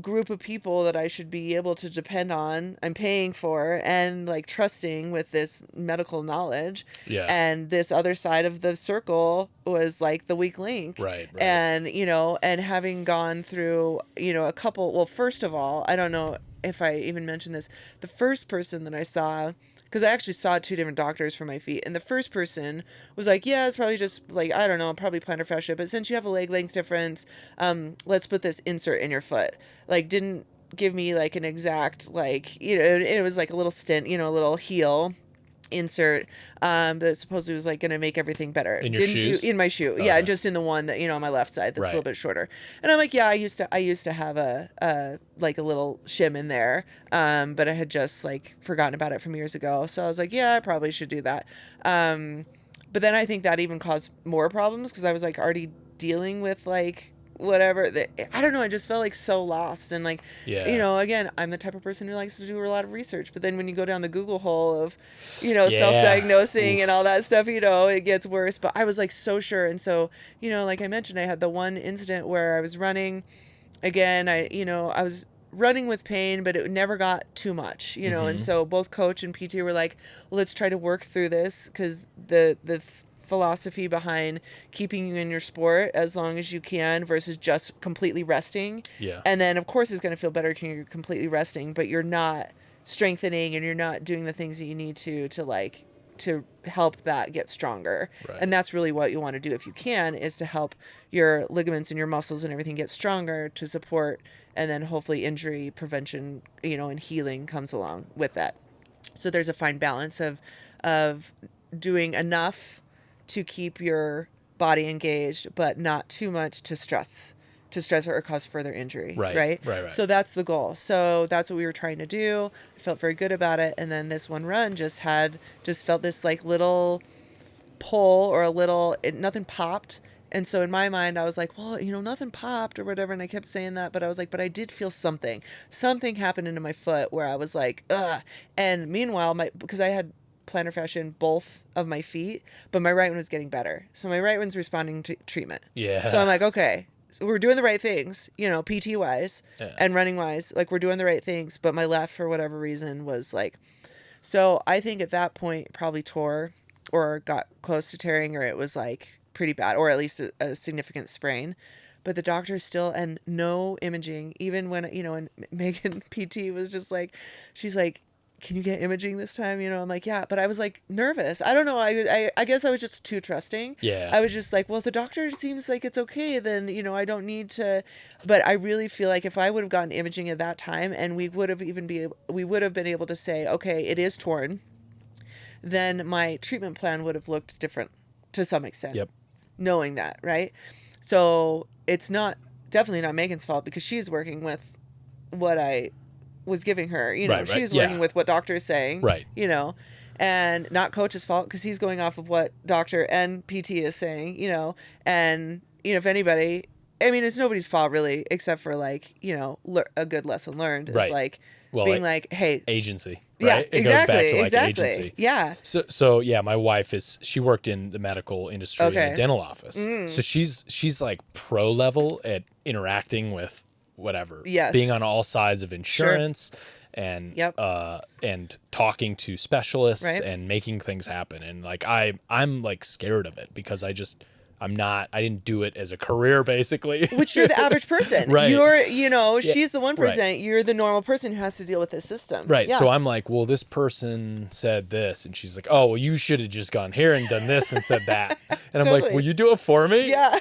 group of people that I should be able to depend on, I'm paying for, and like trusting with this medical knowledge. Yeah. And this other side of the circle was like the weak link. Right. And, you know, and having gone through, you know, well, first of all, I don't know if I even mentioned this, the first person that I saw, because I actually saw 2 different doctors for my feet. And the first person was like, yeah, it's probably just like, I don't know, probably plantar fascia. But since you have a leg length difference, let's put this insert in your foot. Like, didn't give me like an exact, like, you know, it was like a little stint, you know, a little heel insert that supposedly was like going to make everything better. In your shoes? In my shoe. Oh, yeah, yeah. Just in the one that, you know, on my left side that's Right. a little bit shorter. And I'm like, yeah, I used to have a like a little shim in there, but I had just like forgotten about it from years ago. So I was like, yeah, I probably should do that. But then I think that even caused more problems because I was like already dealing with like whatever. I don't know. I just felt like so lost. And like, you know, again, I'm the type of person who likes to do a lot of research. But then when you go down the Google hole of, you know, self-diagnosing and all that stuff, you know, it gets worse. But I was like so sure. And so, you know, like I mentioned, I had the one incident where I was running again. I was running with pain, but it never got too much, you know. And so both coach and PT were like, well, let's try to work through this, because the philosophy behind keeping you in your sport as long as you can versus just completely resting. Yeah. And then of course it's going to feel better when you're completely resting, but you're not strengthening and you're not doing the things that you need to help that get stronger. Right. And that's really what you want to do if you can, is to help your ligaments and your muscles and everything get stronger to support, and then hopefully injury prevention, you know, and healing comes along with that. So there's a fine balance of doing enough to keep your body engaged, but not too much to stress or cause further injury. Right. So that's the goal. So that's what we were trying to do. I felt very good about it. And then this one run just felt this like little pull or nothing popped. And so in my mind, I was like, well, you know, nothing popped or whatever. And I kept saying that, but I was like, but I did feel something happened into my foot where I was like, ugh. And meanwhile, because I had plantar fascia in both of my feet, but my right one was getting better. So my right one's responding to treatment. Yeah. So I'm like, okay, so we're doing the right things, you know, PT wise and running wise, like we're doing the right things, but my left for whatever reason was like, so I think at that point probably tore or got close to tearing, or it was like pretty bad, or at least a significant sprain. But the doctor still, and no imaging, even when, you know, and Megan PT was just like, she's like, can you get imaging this time? You know, I'm like, yeah, but I was like nervous. I don't know. I guess I was just too trusting. Yeah. I was just like, well, if the doctor seems like it's okay, then, you know, I don't need to. But I really feel like if I would have gotten imaging at that time, and we would have been able to say, okay, it is torn, then my treatment plan would have looked different to some extent. Yep. Knowing that, right? So it's definitely not Megan's fault, because she's working with what I was giving her, you know. Right. She's working with what doctor is saying, right, you know, and not coach's fault, because he's going off of what doctor and PT is saying, you know. And, you know, if anybody, I mean, it's nobody's fault really, except for like, you know, a good lesson learned is Right. like Well, being like, hey, agency, yeah, right? It exactly, goes back to like exactly. agency. Yeah. So yeah, my wife she worked in the medical industry in Okay. a dental office. So she's like pro level at interacting with whatever. Yes. Being on all sides of insurance and Yep. and talking to specialists Right. and making things happen. And like I'm like scared of it because I didn't do it as a career basically. Which you're the average person. Right. You're, you know, she's the 1%. Right. You're the normal person who has to deal with this system. Right. Yeah. So I'm like, well, this person said this. And she's like, oh, well, you should have just gone here and done this and said that. And I'm like, Totally. will you do it for me? Yeah.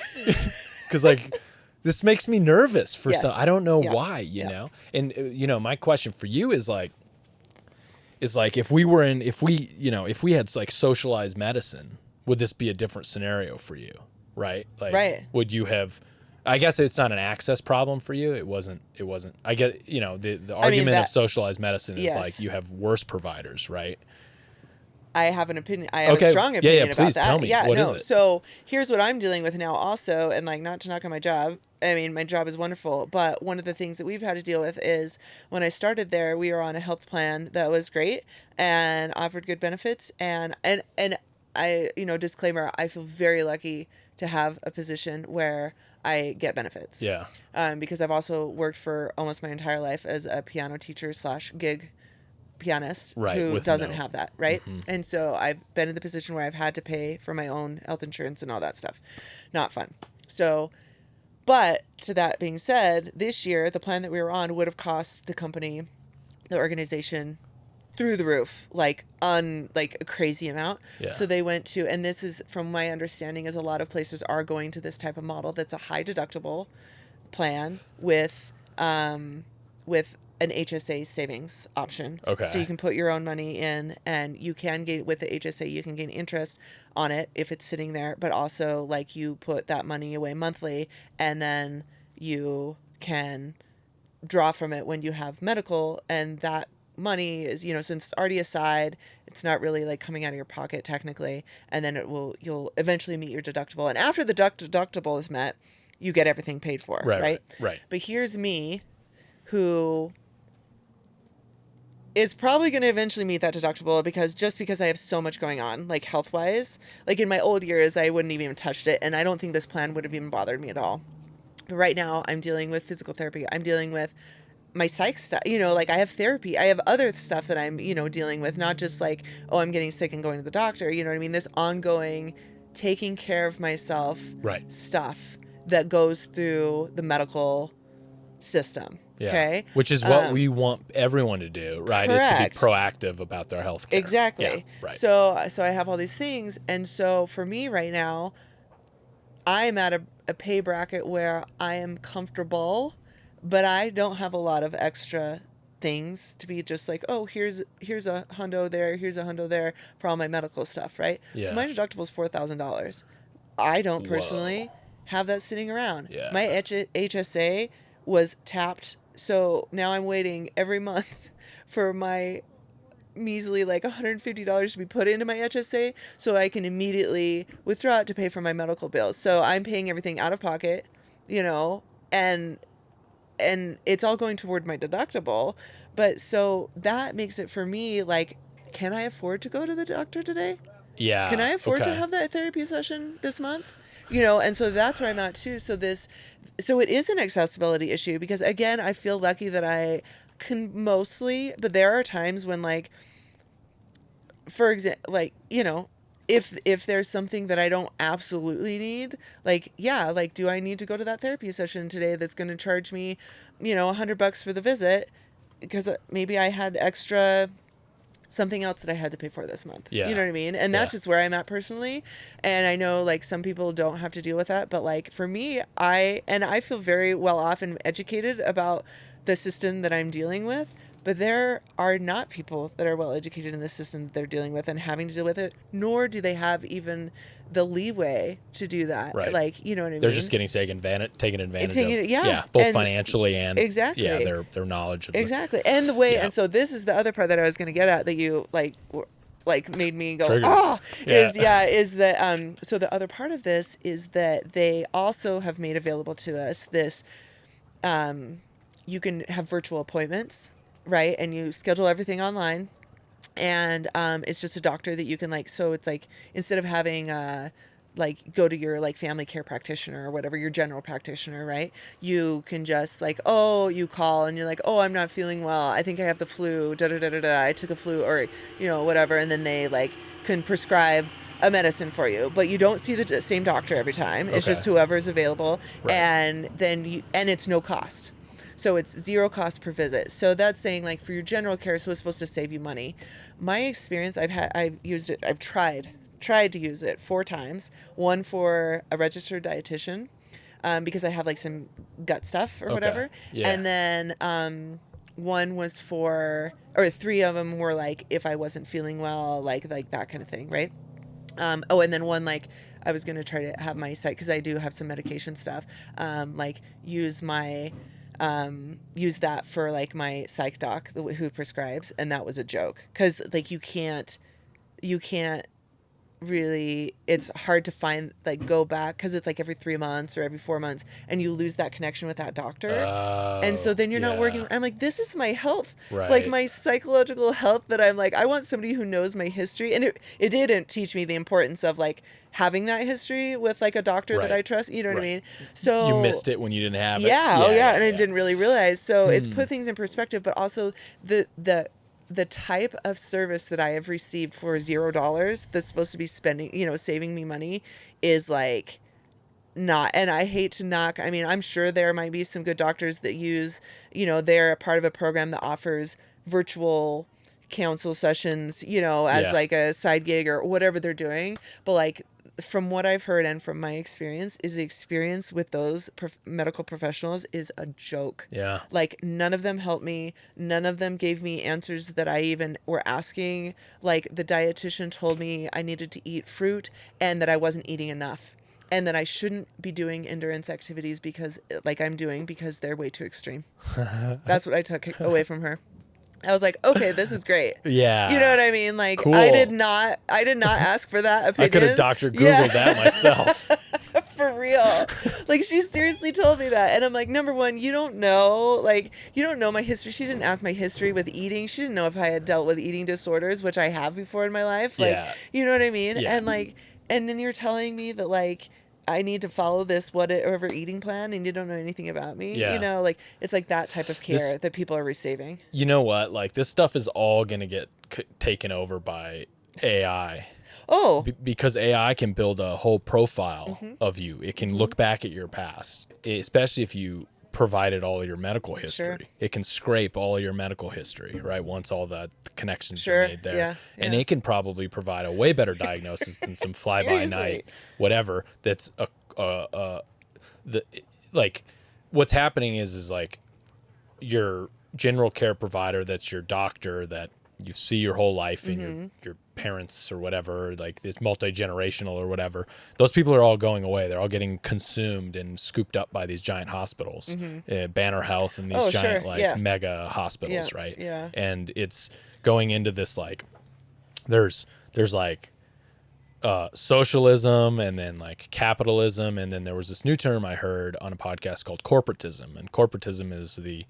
Because like, this makes me nervous for Yes. some, I don't know Yeah. why, you Yeah. know? And, you know, my question for you is like, if we had like socialized medicine, would this be a different scenario for you? Right. Like, Right. would you have, I guess it's not an access problem for you. It wasn't, I get, you know, the argument of socialized medicine is Yes. like you have worse providers, right? I have an opinion. I have Okay. a strong Yeah, opinion yeah, about please that. tell me. Yeah, What no. is it? So here's what I'm dealing with now also, and like not to knock on my job. I mean, my job is wonderful, but one of the things that we've had to deal with is when I started there, we were on a health plan that was great and offered good benefits, and I, you know, disclaimer, I feel very lucky to have a position where I get benefits. Yeah. Because I've also worked for almost my entire life as a piano teacher / gig pianist Right, who with doesn't no- have that, right? And so I've been in the position where I've had to pay for my own health insurance and all that stuff. Not fun. So, but to that being said, this year the plan that we were on would have cost the company, the organization, through the roof, like a crazy amount. Yeah. So they went to, and this is from my understanding, is a lot of places are going to this type of model that's a high deductible plan with an HSA savings option. Okay. So you can put your own money in, and you can gain with the HSA. You can gain interest on it if it's sitting there, but also like you put that money away monthly, and then you can draw from it when you have medical, and that money is, you know, since it's already aside, it's not really like coming out of your pocket technically, and then you'll eventually meet your deductible, and after the deductible is met, you get everything paid for. Right. But here's me, who is probably going to eventually meet that deductible because I have so much going on, like health wise. Like in my old years, I wouldn't have even touched it, and I don't think this plan would have even bothered me at all. But right now, I'm dealing with physical therapy. I'm dealing with my psych stuff, you know, like I have therapy. I have other stuff that I'm, you know, dealing with, not just like, oh, I'm getting sick and going to the doctor. You know what I mean? This ongoing taking care of myself stuff that goes through the medical system. Yeah. Okay. Which is what we want everyone to do, right? Correct. Is to be proactive about their health care. Exactly. Yeah, right. So I have all these things. And so for me right now, I'm at a pay bracket where I am comfortable, but I don't have a lot of extra things to be just like, oh, here's a hundo there, here's a hundo there for all my medical stuff, right? Yeah. So my deductible is $4,000. I don't personally have that sitting around. Yeah. My HSA was tapped, so now I'm waiting every month for my measly like $150 to be put into my HSA so I can immediately withdraw it to pay for my medical bills. So I'm paying everything out of pocket, you know, and it's all going toward my deductible. But so that makes it for me like, can I afford to go to the doctor today? Yeah. Can I afford to have that therapy session this month? You know, and so that's where I'm at too. So it is an accessibility issue because again, I feel lucky that I can mostly, but there are times when like, for example, like, you know, if there's something that I don't absolutely need, like, yeah, like, do I need to go to that therapy session today that's going to charge me, you know, $100 for the visit because maybe I had extra something else that I had to pay for this month. Yeah. You know what I mean? And that's just where I'm at personally. And I know like some people don't have to deal with that, but like for me, I feel very well off and educated about the system that I'm dealing with. But there are not people that are well educated in the system that they're dealing with and having to deal with it, nor do they have even the leeway to do that. Right. Like, you know what I mean? They're just getting taken advantage of. Yeah. Both And financially and exactly. Yeah, their knowledge of exactly. And the way, Yeah. and so this is the other part that I was going to get at that you like like made me go, Triggered. is that so the other part of this is that they also have made available to us this, you can have virtual appointments, right? And you schedule everything online, and it's just a doctor that you can like, so it's like instead of having like go to your like family care practitioner or whatever, your general practitioner, right? You can just like, oh, you call and you're like, oh, I'm not feeling well. I think I have the flu. Da da da da da. I took a flu, or whatever, and then they like can prescribe a medicine for you, but you don't see the same doctor every time. It's just whoever's available, and then and it's no cost. So it's zero cost per visit. So that's saying like for your general care, so it's supposed to save you money. My experience, I've used it. I've tried to use it 4 times. One for a registered dietitian, because I have like some gut stuff or whatever. Yeah. And then one was for, or 3 of them were like if I wasn't feeling well, like that kind of thing, right? And then one, like I was gonna try to have my psych, because I do have some medication stuff. Like use that for like my psych doc who prescribes, and that was a joke, because like you can't really, it's hard to find, like go back, because it's like every 3 months or every 4 months, and you lose that connection with that doctor. And so then you're not working. I'm like, this is my health, like my psychological health, that I'm like, I want somebody who knows my history. And it didn't teach me the importance of like having that history with like a doctor that I trust, you know what I mean? So you missed it when you didn't have it. And I didn't really realize. So it's put things in perspective, but also the type of service that I have received for $0 that's supposed to be saving me money is like not. And I hate to knock, I mean, I'm sure there might be some good doctors that use, they're a part of a program that offers virtual counsel sessions, as like a side gig or whatever they're doing. But like, from what I've heard and from my experience, is the experience with those medical professionals is a joke. Yeah. Like none of them helped me. None of them gave me answers that I even were asking. Like the dietitian told me I needed to eat fruit and that I wasn't eating enough, and that I shouldn't be doing endurance activities because they're way too extreme. That's what I took away from her. I was like, okay, this is great. Yeah. You know what I mean? Like, cool. I did not ask for that opinion. I could have Dr. Googled that myself. For real. Like, she seriously told me that. And I'm like, number one, you don't know my history. She didn't ask my history with eating. She didn't know if I had dealt with eating disorders, which I have before in my life. Like, you know what I mean? Yeah. And like, and then you're telling me that like, I need to follow this whatever eating plan, and you don't know anything about me. Yeah. Like it's like that type of care that people are receiving. You know what? Like this stuff is all going to get taken over by AI. Oh. Because AI can build a whole profile of you. It can look back at your past, especially if you provided all of your medical history. Sure. It can scrape all of your medical history, right? Once all the connections are made there. Yeah. And it can probably provide a way better diagnosis than some fly-by-night whatever that's like what's happening is like your general care provider, that's your doctor that you see your whole life, and your parents or whatever, like it's multi-generational or whatever, those people are all going away. They're all getting consumed and scooped up by these giant hospitals, Banner Health and these giant mega hospitals, right? Yeah. And it's going into this like there's like socialism, and then like capitalism, and then there was this new term I heard on a podcast called corporatism, and corporatism is the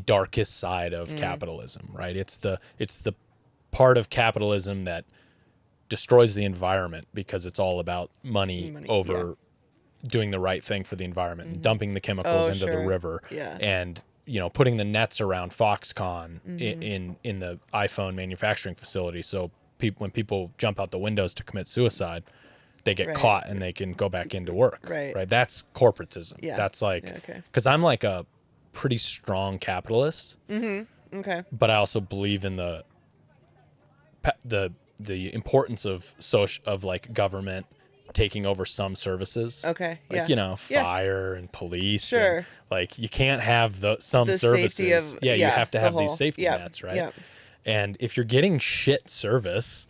darkest side of capitalism, right? It's the part of capitalism that destroys the environment because it's all about money over doing the right thing for the environment, and dumping the chemicals into the river, and putting the nets around Foxconn in the iPhone manufacturing facility, so when people jump out the windows to commit suicide, they get caught and they can go back into work. Right. That's corporatism. Yeah. That's like, because I'm like a pretty strong capitalist. Okay. But I also believe in the importance of like government taking over some services. Okay. Like, fire and police. Sure. And, like you can't have some services. You have to have these safety nets, right? Yeah. And if you're getting shit service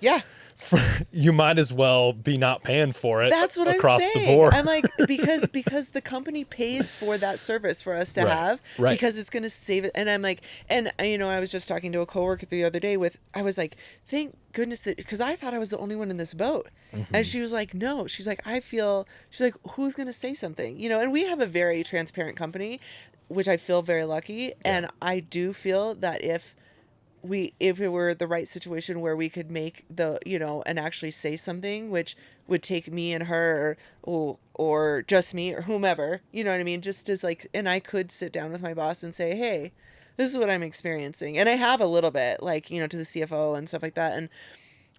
you might as well be not paying for it. That's what across I'm saying. the board. I'm like, because the company pays for that service for us to have, because it's going to save it. And I'm like, and I was just talking to a coworker the other day I was like, thank goodness that, because I thought I was the only one in this boat. And she was like, no, she's like, she's like, who's going to say something? And we have a very transparent company, which I feel very lucky. Yeah. And I do feel that if it were the right situation where we could make and actually say something, which would take me and her or just me or whomever, you know what I mean? Just as like, and I could sit down with my boss and say, hey, this is what I'm experiencing. And I have a little bit, like, to the CFO and stuff like that.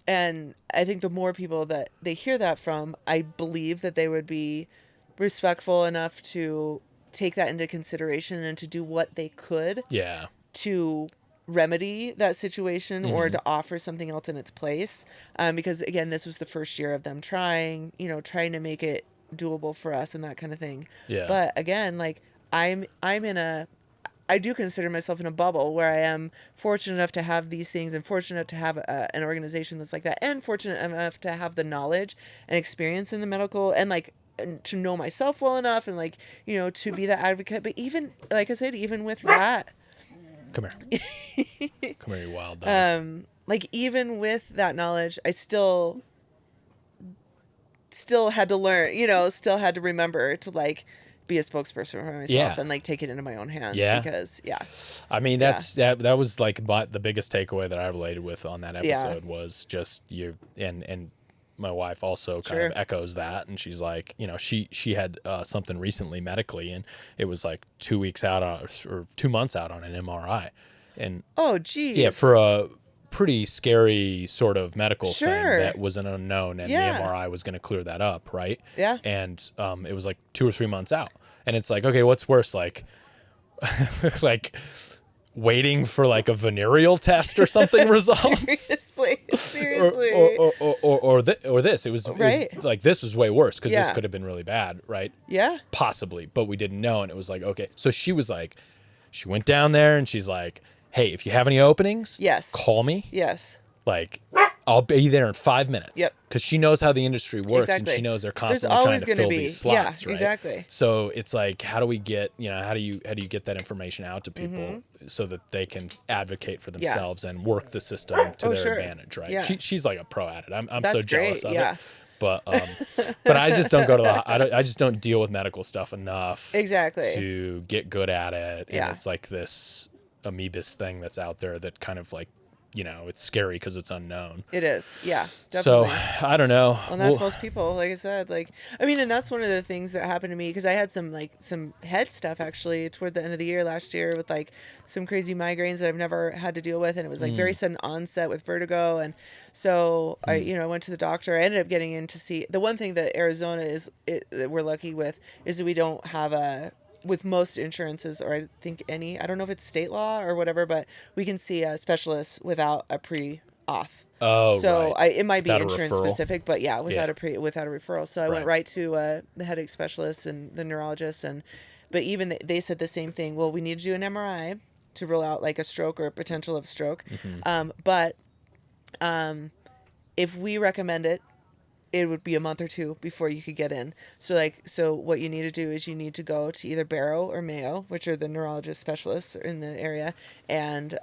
And I think the more people that they hear that from, I believe that they would be respectful enough to take that into consideration and to do what they could to remedy that situation or to offer something else in its place. Because again, this was the first year of them trying to make it doable for us and that kind of thing. Yeah. But again, like I do consider myself in a bubble where I am fortunate enough to have these things and fortunate enough to have an organization that's like that, and fortunate enough to have the knowledge and experience in the medical and like and to know myself well enough and like, to be that advocate. But even, like I said, even with that, come here, you wild dog. Like even with that knowledge, I still had to learn, still had to remember to like be a spokesperson for myself and like take it into my own hands because I mean, that was like the biggest takeaway that I related with on that episode was just you and my wife also kind of echoes that, and she's like, she had something recently medically, and it was like 2 weeks out or 2 months out on an MRI, and for a pretty scary sort of medical thing that was an unknown, and the MRI was going to clear that up, right? Yeah. And it was like 2 or 3 months out, and it's like, okay, what's worse, like like waiting for like a venereal test or something results? Seriously. Or this. It was like, this was way worse because this could have been really bad, right? Yeah. Possibly, but we didn't know, and it was like, okay. So she was like, she went down there and she's like, hey, if you have any openings, call me. Yes. Like, I'll be there in 5 minutes. Yep. Because she knows how the industry works, and she knows they're constantly trying to fill these slots, right? Exactly. So it's like, how do we get, how do you get that information out to people so that they can advocate for themselves and work the system to their advantage, right? Yeah. She's like a pro at it. I'm so jealous of it. But but I just don't I just don't deal with medical stuff enough to get good at it. And it's like this amoebus thing that's out there that kind of like, it's scary because it's unknown. It is. Yeah, definitely. So I don't know. Well, and that's most people, like I said, like, I mean, and that's one of the things that happened to me because I had some head stuff actually toward the end of the year last year with like some crazy migraines that I've never had to deal with. And it was like very sudden onset with vertigo. And so I went to the doctor. I ended up getting in to see, the one thing that Arizona that we're lucky with is that we don't have with most insurances, or I think I don't know if it's state law or whatever, but we can see a specialist without a pre-auth. Oh, so it might be insurance specific, but without a referral. So I went right to the headache specialist and the neurologist, but even they said the same thing. Well, we need to do an MRI to rule out like a stroke or a potential of stroke. But if we recommend it, it would be a month or two before you could get in. So what you need to do is you need to go to either Barrow or Mayo, which are the neurologist specialists in the area, and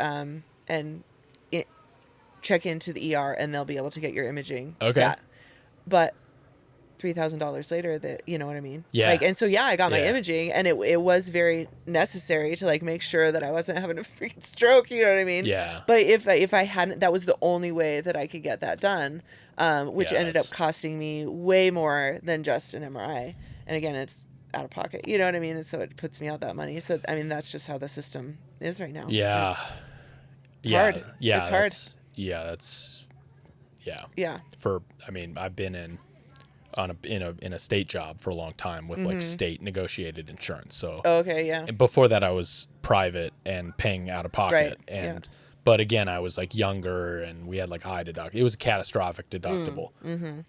check into the ER, and they'll be able to get your imaging stat. But $3,000 later, you know what I mean? Yeah. Like, and so I got my imaging, and it was very necessary to like make sure that I wasn't having a freaking stroke. You know what I mean? Yeah. But if I hadn't, that was the only way that I could get that done. Which ended up costing me way more than just an MRI. And again, it's out of pocket. You know what I mean? And so it puts me out that money. So, I mean, that's just how the system is right now. Yeah. It's hard. Yeah. It's hard. I mean, I've been in a state job for a long time with like state negotiated insurance. So and before that I was private and paying out of pocket. But again, I was like younger, and we had like high deductible. It was a catastrophic deductible.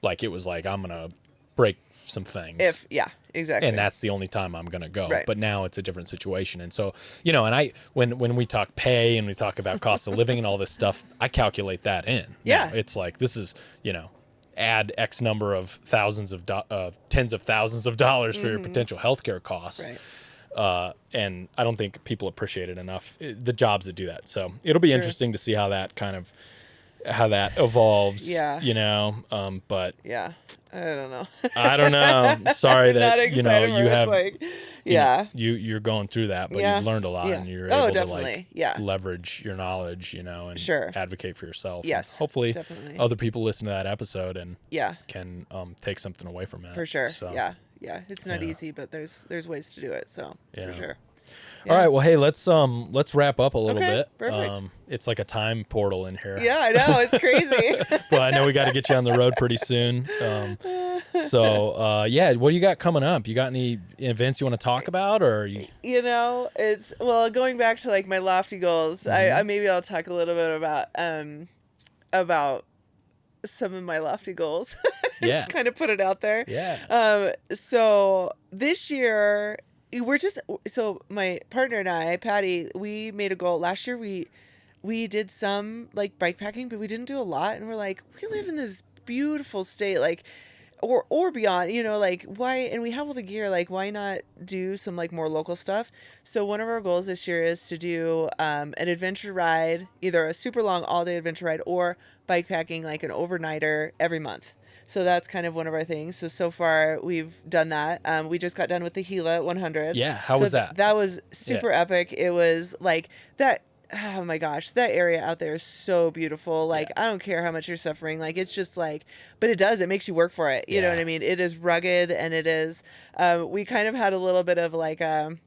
Like it was like, I'm gonna break some things. Exactly. And that's the only time I'm going to go. Right. But now it's a different situation. And so, you know, and when we talk pay and we talk about cost of living and all this stuff, I calculate that in. Yeah. Now, it's like, this is, you know, add X number of tens of thousands of dollars for your potential healthcare costs. Right. And I don't think people appreciate it enough, the jobs that do that. So it'll be interesting to see how that evolves. Yeah. You know, but yeah, I don't know. I don't know. Sorry that, you know, you have, like, you're going through that, but you've learned a lot and you're able to like leverage your knowledge, you know, and advocate for yourself. Yes. And hopefully definitely. other people listen to that episode and can take something away from it. For sure. So, yeah. It's not easy, but there's ways to do it. So for sure. All right. Well, hey, let's wrap up a little bit. Perfect. It's like a time portal in here. Yeah, I know. It's crazy. But I know we got to get you on the road pretty soon. So what do you got coming up? You got any events you want to talk about, or you know, it's going back to like my lofty goals. I maybe I'll talk a little bit about some of my lofty goals. Yeah. Kind of put it out there. Yeah. So this year my partner and I, Patty, we made a goal. Last year we did some like bike packing, but we didn't do a lot. And we're like, we live in this beautiful state, like, or beyond, you know, like why, and we have all the gear, like why not do some like more local stuff? So one of our goals this year is to do an adventure ride, either a super long all day adventure ride or bike packing, like an overnighter every month. So that's kind of one of our things. So far we've done that. We just got done with the Gila 100. Yeah. How was that? That was super epic. It was like that. Oh my gosh, that area out there is so beautiful. Like, I don't care how much you're suffering. Like, it's just like, but it makes you work for it. You know what I mean? It is rugged, and it is, we kind of had a little bit of like, I'm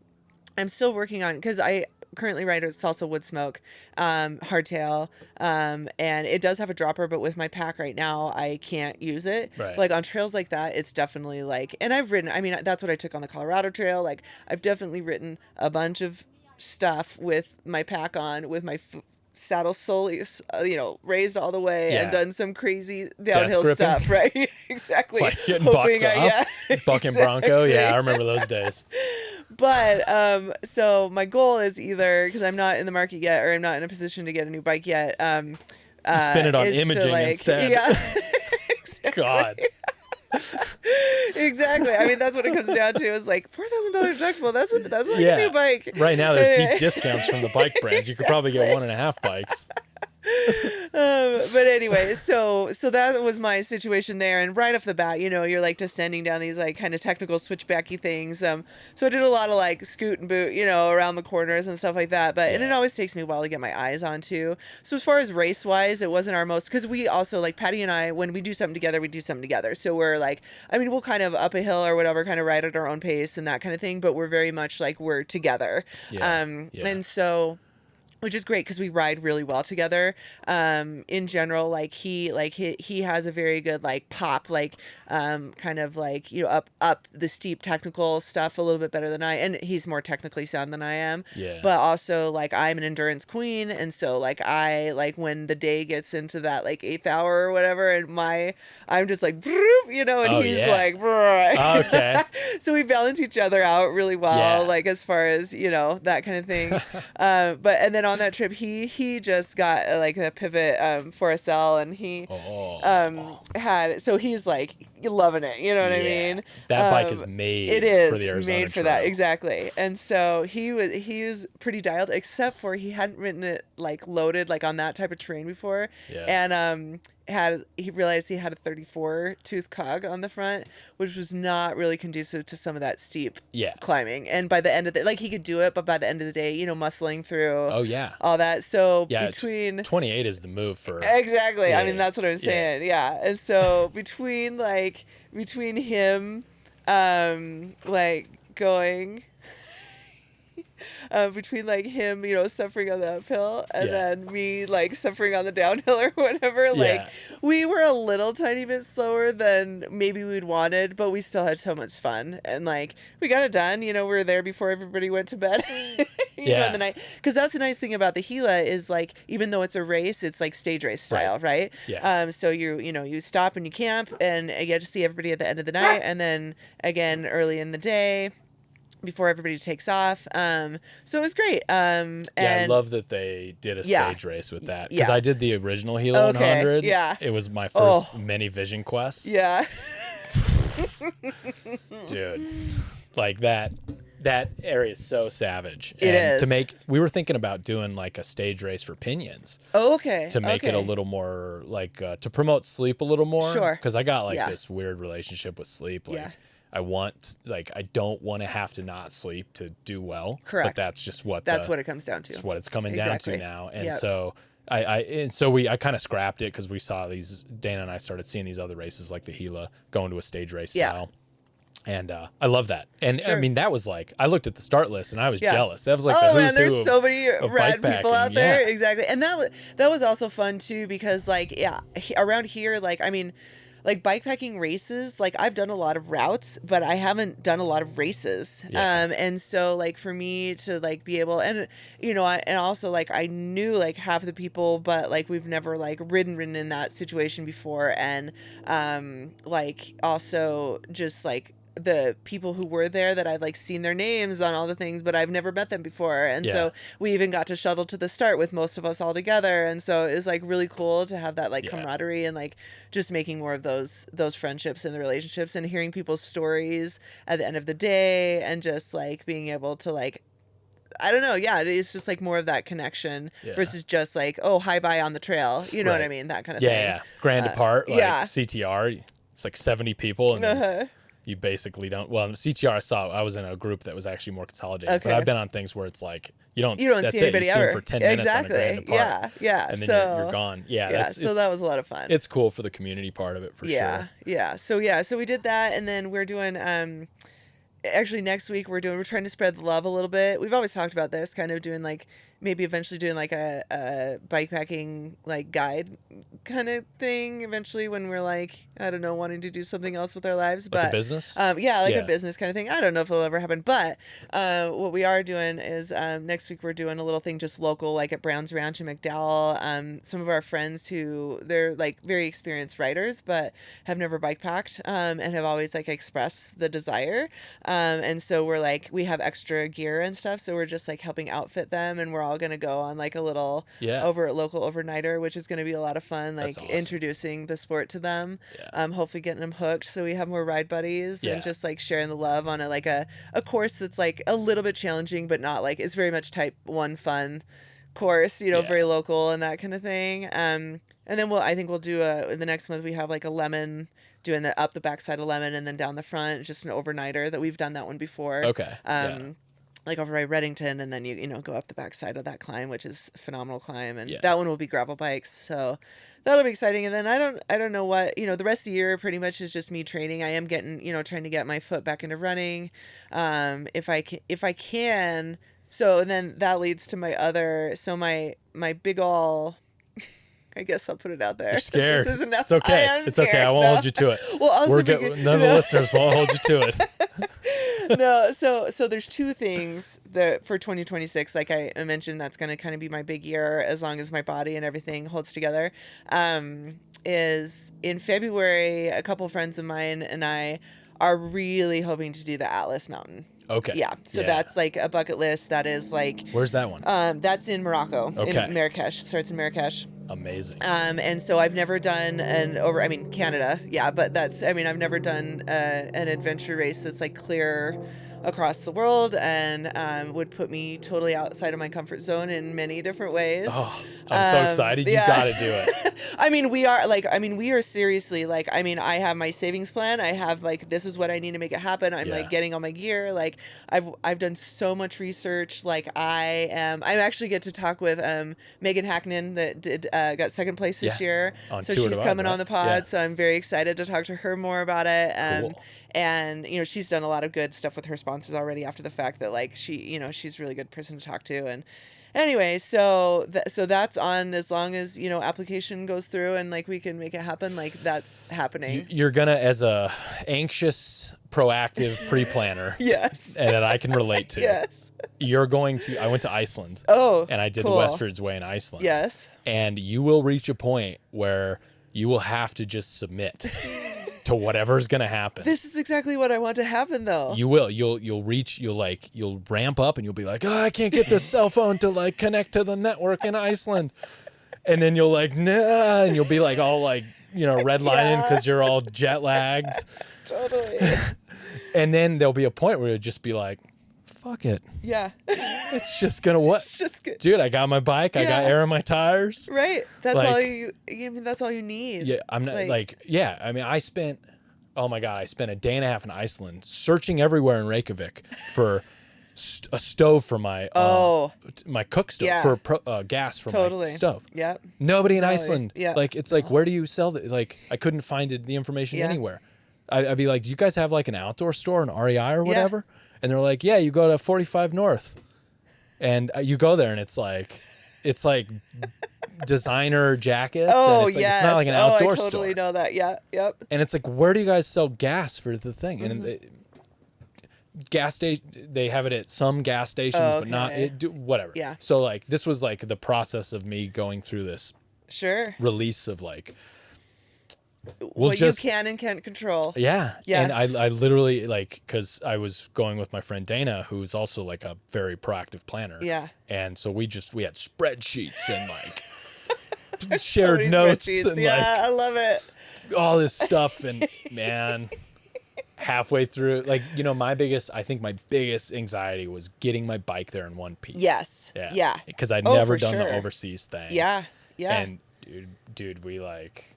still working on, cause I currently ride a salsa wood smoke, hardtail. And it does have a dropper, but with my pack right now, I can't use it. Right. Like on trails like that, it's definitely like, and I've ridden, I mean, that's what I took on the Colorado Trail. Like I've definitely ridden a bunch of stuff with my pack on, with my saddle solely, raised all the way, and done some crazy downhill stuff, right? Exactly. Like getting bucked off, bucking Bronco. Yeah, I remember those days. But so my goal is either, because I'm not in the market yet, or I'm not in a position to get a new bike yet. Spin it on imaging instead. Yeah. Exactly. God. Exactly. I mean, that's what it comes down to, is like $4,000 deductible. That's like a new bike. Right now, there's deep discounts from the bike brands. You could probably get 1.5 bikes. But anyway, so that was my situation there, and right off the bat, you're like descending down these like kind of technical switchbacky things. So I did a lot of like scoot and boot, around the corners and stuff like that. But and it always takes me a while to get my eyes onto. So as far as race wise, it wasn't our most, because we also, like Patty and I, when we do something together, we do something together. So we're like, I mean, we'll kind of up a hill or whatever, kind of ride at our own pace and that kind of thing. But we're very much like we're together. And so, which is great because we ride really well together. In general, like he has a very good like pop, like kind of like up the steep technical stuff a little bit better than I, and he's more technically sound than I am. Yeah. But also like I'm an endurance queen, and so like I like when the day gets into that like 8th hour or whatever, and I'm just like and he's like okay. So we balance each other out really well, like as far as that kind of thing. But and then on that trip he just got like a pivot 4SL, and he he's like loving it, you know what I mean? That bike is made for the Arizona made for trail. that, exactly. And so he was pretty dialed, except for he hadn't ridden it like loaded like on that type of terrain before. And he realized he had a 34 tooth cog on the front, which was not really conducive to some of that steep climbing. And by the end of the, like, he could do it, but by the end of the day, muscling through all that. So between 28 is the move for exactly. I mean, that's what I was saying. Yeah. And so between him like going between like him suffering on the uphill, and then me like suffering on the downhill or whatever, like we were a little tiny bit slower than maybe we'd wanted, but we still had so much fun, and like we got it done. We were there before everybody went to bed. in the night. Because that's the nice thing about the Gila is like, even though it's a race, it's like stage race style, right? Yeah. So you stop and you camp and you get to see everybody at the end of the night, and then again early in the day before everybody takes off. So it was great. And I love that they did a stage race with that, because I did the original Gila 100. Yeah. It was my first mini vision quest. Yeah. Dude, like that area is so savage. It and is. We were thinking about doing like a stage race for pinions. Oh, okay. To make it a little more like to promote sleep a little more. Sure. Because I got like this weird relationship with sleep. Like I don't want to have to not sleep to do well. Correct. But that's just what it comes down to. It's what it's coming down to now. And Yep. so I kind of scrapped it, because we saw Dana and I started seeing these other races like the Gila going to a stage race style. And I love that. And I mean, that was like, I looked at the start list and I was jealous. That was like the who's man, there's who so many of rad people out there. Yeah. Exactly. And that was also fun too, because like, around here, like, I mean, like bikepacking races, like I've done a lot of routes, but I haven't done a lot of races. Yeah. And so like for me to like be able, and and also like I knew like half the people, but like we've never like ridden in that situation before. And like also just like the people who were there that I've like seen their names on all the things, but I've never met them before. And so we even got to shuttle to the start with most of us all together. And so it was like really cool to have that like camaraderie and like just making more of those friendships and the relationships and hearing people's stories at the end of the day, and just like being able to like, I don't know. Yeah. It's just like more of that connection versus just like, oh, hi, bye on the trail. You know what I mean? That kind of thing. Yeah. Grand apart, like CTR, it's like 70 people. And then you basically don't. Well, CTR I was in a group that was actually more consolidated. Okay. But I've been on things where it's like you don't see anybody you ever. See them for 10 minutes on a grand apart. Yeah. And then so, you're gone. Yeah. Yeah. So that was a lot of fun. It's cool for the community part of it for sure. Yeah. So we did that, and then we're doing actually next week we're trying to spread the love a little bit. We've always talked about this, kind of doing like maybe eventually doing like a bikepacking like guide kind of thing eventually, when we're like, I don't know, wanting to do something else with our lives. But a business? A business kind of thing. I don't know if it'll ever happen, but what we are doing is next week we're doing a little thing just local, like at Brown's Ranch in McDowell. Some of our friends who they're like very experienced riders but have never bikepacked and have always like expressed the desire. And so we're like, we have extra gear and stuff, so we're just like helping outfit them, and we're all gonna go on like a little local overnighter, which is gonna be a lot of fun, like awesome. Introducing the sport to them, hopefully getting them hooked so we have more ride buddies, and just like sharing the love on a course that's like a little bit challenging, but not like, it's very much type 1 fun course, very local and that kind of thing. And then I think we'll do the next month we have like a lemon, doing the up the backside of Lemon and then down the front, just an overnighter that we've done that one before. Okay. Like over by Reddington, and then you go up the backside of that climb, which is a phenomenal climb, and that one will be gravel bikes, so that'll be exciting. And then I don't know what, the rest of the year pretty much is just me training. I am getting, trying to get my foot back into running, if I can. So then that leads to my big ol', I guess I'll put it out there. You're scared. This is enough. It's okay. It's okay. I won't hold you to it. Well, also none of the listeners won't hold you to it. No, so there's two things that for 2026, like I mentioned, that's going to kind of be my big year as long as my body and everything holds together. Is in February, a couple friends of mine and I are really hoping to do the Atlas Mountain. Okay. Yeah. So that's like a bucket list. That is like. Where's that one? That's in Morocco. Okay. In Marrakesh. Starts in Marrakesh. Amazing. And so I've never done Canada. Yeah. But I've never done an adventure race that's like clear across the world, and would put me totally outside of my comfort zone in many different ways. Oh, I'm so excited. You got to do it. We are seriously like, I have my savings plan. I have like, this is what I need to make it happen. I'm like getting all my gear. Like I've done so much research. Like I actually get to talk with Megan Hackman that did got second place this year. So she's coming on the pod. Yeah. So I'm very excited to talk to her more about it. Cool. And, she's done a lot of good stuff with her sponsors already after the fact that like she's a really good person to talk to. anyway, so that's on, as long as, you know, application goes through and like we can make it happen, like that's happening. You're gonna, as a anxious, proactive pre-planner, Yes. and that I can relate to. Yes. You're going to. I went to Iceland. Oh, and I did cool. the Westford's Way in Iceland. Yes. And you will reach a point where you will have to just submit to whatever's gonna happen. This is exactly what I want to happen, though. You will. You'll ramp up, and you'll be like, oh, I can't get this cell phone to like connect to the network in Iceland. And then you'll like, nah, and you'll be like all like, you know, redlining because you're all jet lagged. Totally. And then there'll be a point where you'll just be like, fuck it. Yeah. It's just gonna what? It's just good. Dude, I got my bike. I got air in my tires. Right. That's Like, all you. I mean, that's all you need. Yeah, I'm not like yeah. I mean, I spent a day and a half in Iceland searching everywhere in Reykjavik for a stove for my my cook stove for gas for my stove. Yep. Nobody in Iceland. Yeah. Like it's like where do you sell it? Like I couldn't find the information anywhere. I'd be like, do you guys have like an outdoor store, an REI or whatever? And they're like, yeah, you go to 45 North, and you go there, and it's like designer jackets. Oh, and it's like, it's not like an outdoor store. I totally know that. Yeah. Yep. And it's like, where do you guys sell gas for the thing? And gas station, they have it at some gas stations, but not whatever. Yeah. So like, this was like the process of me going through this release of like, what you can and can't control. Yeah. Yes. And I literally like, cause I was going with my friend Dana, who's also like a very proactive planner. Yeah. And so we had spreadsheets and like shared notes and like, I love it. all this stuff. And man, halfway through, like, you know, my biggest anxiety was getting my bike there in one piece. Yes. Yeah. Cause I'd never done the overseas thing. Yeah. Yeah. And dude, we like,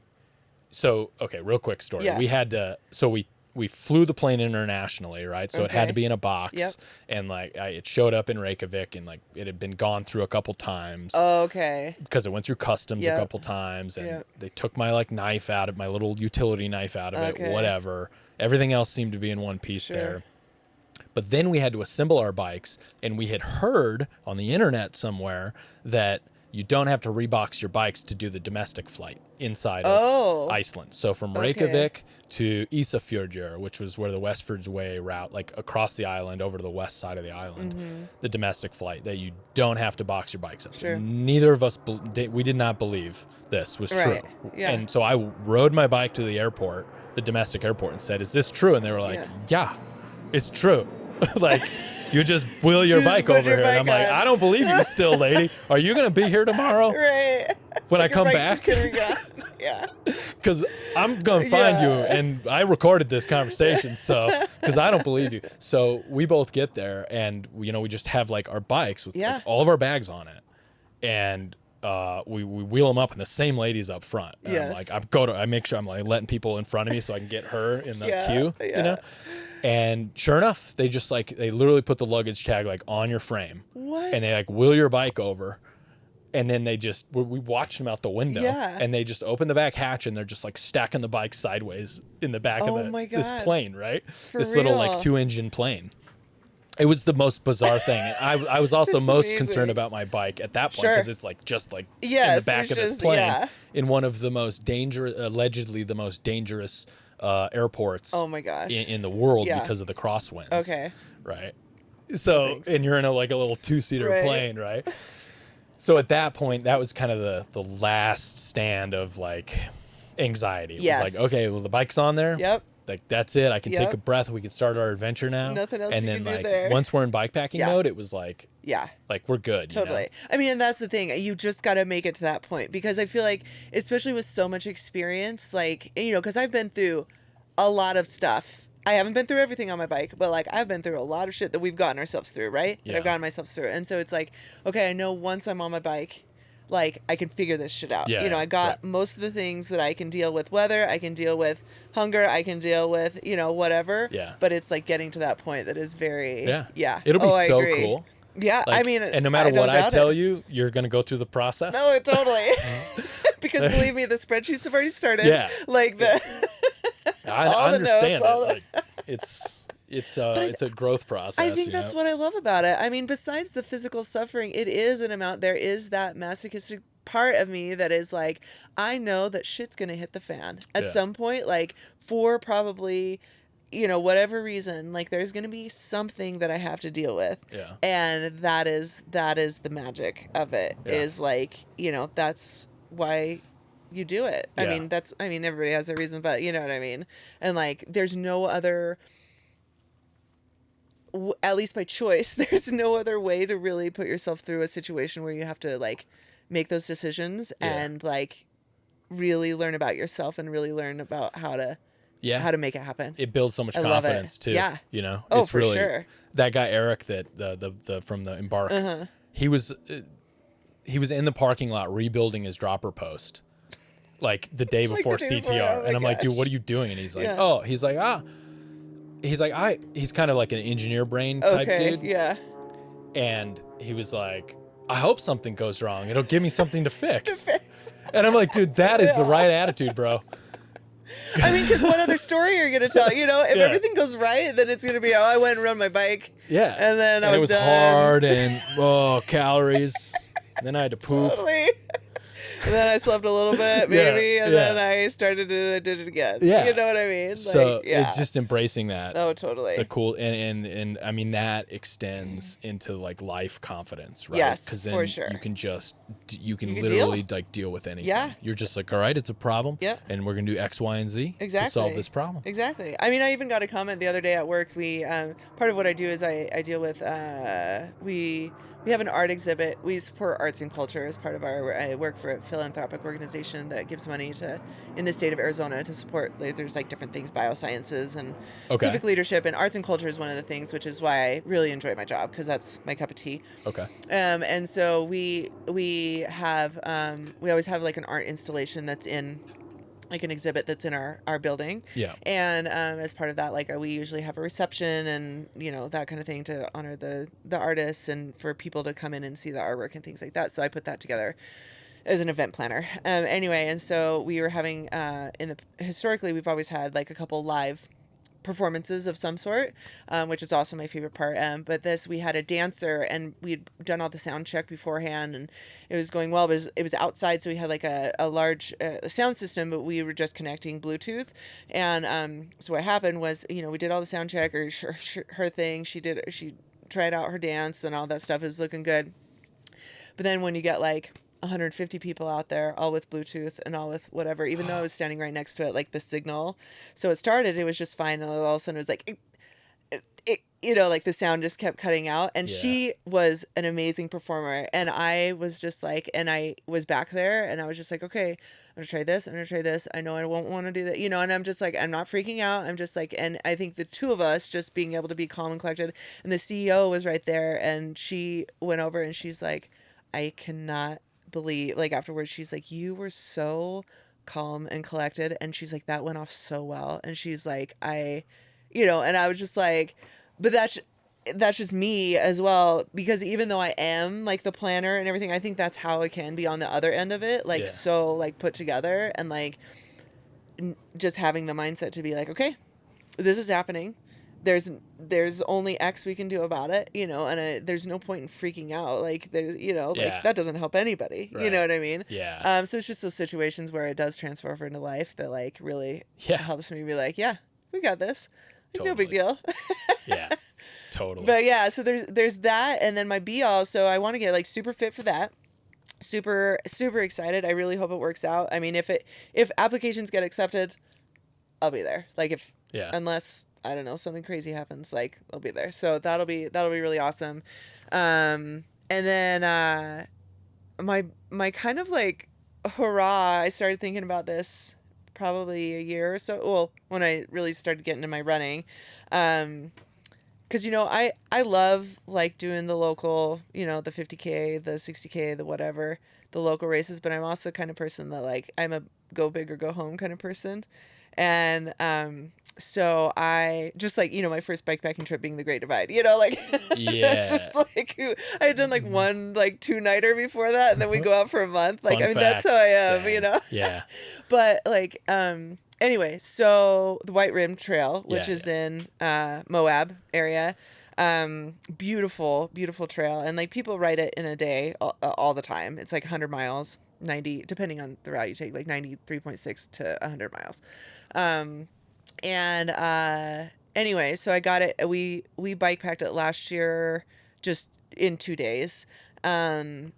so, okay, real quick story. Yeah. We had to, so we flew the plane internationally, right? So it had to be in a box. Yep. And like, it showed up in Reykjavik and like it had been gone through a couple times. Oh, okay. Because it went through customs a couple times and they took my like knife out of my little utility knife out of it, whatever. Everything else seemed to be in one piece there. But then we had to assemble our bikes, and we had heard on the internet somewhere that you don't have to rebox your bikes to do the domestic flight inside of Iceland. So from Reykjavik to Ísafjörður, which was where the Westford's Way route, like across the island over to the west side of the island, the domestic flight, that you don't have to box your bikes up. Sure. Neither of us, we did not believe this was true. Yeah. And so I rode my bike to the airport, the domestic airport, and said, is this true? And they were like, yeah it's true. Like, you just wheel your bike over here. And I'm like, I don't believe you still, lady. Are you going to be here tomorrow? Right. When I come back? Yeah. Because I'm going to find you. And I recorded this conversation, so, because I don't believe you. So we both get there, and, you know, we just have, like, our bikes with like, all of our bags on it. And we wheel them up, and the same lady's up front. And I'm like, I make sure I'm, like, letting people in front of me so I can get her in the queue, you know? And sure enough, they literally put the luggage tag like on your frame. What? And they like wheel your bike over, and then we watch them out the window, and they just open the back hatch, and they're just like stacking the bike sideways in the back of this plane, right? This little like 2-engine plane. It was the most bizarre thing. I was also most concerned about my bike at that point, because it's like just like in the back of this plane in one of the most allegedly the most dangerous airports in the world because of the crosswinds. Okay. Right. So, and you're in a little 2-seater plane, right? So at that point, that was kind of the last stand of like anxiety. It was like, okay, well, the bike's on there. Yep. Like, that's it. I can take a breath. We can start our adventure now. Nothing else and you then can do there. Once we're in bikepacking mode, it was like, like we're good. Totally. You know? I mean, and that's the thing. You just got to make it to that point, because I feel like, especially with so much experience, like, you know, because I've been through a lot of stuff. I haven't been through everything on my bike, but like I've been through a lot of shit that we've gotten ourselves through, right? Yeah. That I've gotten myself through. And so it's like, okay, I know once I'm on my bike, like I can figure this shit out. You know, I got most of the things that I can deal with weather, I can deal with hunger, I can deal with, you know, whatever. Yeah. But it's like getting to that point that is very It'll be so cool. Yeah, like, I mean, and no matter what I tell you, you're gonna go through the process. No, totally. Because believe me, the spreadsheets have already started. Yeah. Like the I understand notes, it. Like, it's a growth process. I think that's what I love about it. I mean, besides the physical suffering, it is an amount. There is that masochistic part of me that is like, I know that shit's gonna hit the fan at some point. Like for probably, whatever reason, like there's gonna be something that I have to deal with. Yeah. And that is the magic of it. Yeah. Is like, that's why you do it. Yeah. I mean, everybody has their reason, but you know what I mean? And like, there's no other, at least by choice, there's no other way to really put yourself through a situation where you have to like make those decisions and like really learn about yourself and really learn about how to make it happen. It builds so much confidence too. Yeah. Oh, it's for really, sure. That guy Eric, that the from the Embark, he was in the parking lot rebuilding his dropper post, like the day before CTR, and I'm like, dude, what are you doing? And he's like, he's kind of like an engineer brain type dude. Yeah. And he was like, I hope something goes wrong. It'll give me something to fix. And I'm like, dude, that is the right attitude, bro. I mean, because what other story are you going to tell? If everything goes right, then it's going to be, I went and rode my bike. Yeah. And then I was done. It was hard and, calories. And then I had to poop. Totally. And then I slept a little bit, maybe, and then I started it and I did it again. Yeah. You know what I mean? So it's just embracing that. Oh, totally. The cool, and I mean, that extends into like life confidence, right? Yes, because then for sure. you can literally deal with anything. Yeah. You're just like, all right, it's a problem. Yep. And we're going to do X, Y, and Z to solve this problem. Exactly. I mean, I even got a comment the other day at work. We, part of what I do is I deal with, we have an art exhibit. We support arts and culture as part of I work for a philanthropic organization that gives money in the state of Arizona to support, there's like different things, biosciences and civic leadership, and arts and culture is one of the things, which is why I really enjoy my job, because that's my cup of tea. Okay. And so we have, we always have like an art installation that's in, like an exhibit that's in our building. Yeah. And as part of that, like we usually have a reception and, that kind of thing to honor the artists and for people to come in and see the artwork and things like that. So I put that together as an event planner. Anyway, and so we were having, historically, we've always had like a couple live performances of some sort, which is also my favorite part. But we had a dancer, and we'd done all the sound check beforehand, and it was going well. But it was outside, so we had like a large sound system, but we were just connecting Bluetooth. And so what happened was, we did all the sound check, or her thing. She tried out her dance, and all that stuff is looking good. But then when you get like 150 people out there, all with Bluetooth and all with whatever, even though I was standing right next to it, like the signal. So it started, it was just fine. And all of a sudden it was like, like the sound just kept cutting out. And she was an amazing performer. And I was just like, and I was back there and I was just like, okay, I'm going to try this. I'm going to try this. I know I won't want to do that, and I'm just like, I'm not freaking out. I'm just like, and I think the two of us just being able to be calm and collected, and the CEO was right there, and she went over and she's like, I cannot believe, like afterwards she's like, you were so calm and collected, and she's like, that went off so well. And she's like, and I was just like, but that's just me as well, because even though I am like the planner and everything, I think that's how it can be on the other end of it, like so like put together, and like just having the mindset to be like, okay, this is happening, there's only X we can do about it, and there's no point in freaking out. Like there's, like that doesn't help anybody. Right. You know what I mean? Yeah. So it's just those situations where it does transfer over into life that like really helps me be like, yeah, we got this. Totally. No big deal. Yeah, totally. But yeah, so there's that, and then my be-all. So I want to get like super fit for that. Super, super excited. I really hope it works out. I mean, if applications get accepted, I'll be there. Like unless I don't know, something crazy happens, like I'll be there. So that'll be really awesome. And then my kind of like hurrah, I started thinking about this probably a year or so. Well, when I really started getting into my running, because I love like doing the local, the 50K, the 60K, the whatever, the local races. But I'm also the kind of person that like, I'm a go big or go home kind of person. And so I just like, my first bikepacking trip being the Great Divide, like it's just like I had done like one like 2-nighter before that, and then we go out for a month. Like, I mean, that's how I am, Dang. Yeah. But like Anyway, so the White Rim Trail, which Yeah, is in Moab area, beautiful, beautiful trail, and like people ride it in a day all the time. It's like 100 miles, 90, depending on the route you take, like 93.6 to 100 miles. And anyway, so I got it. We bike packed it last year, just in 2 days. And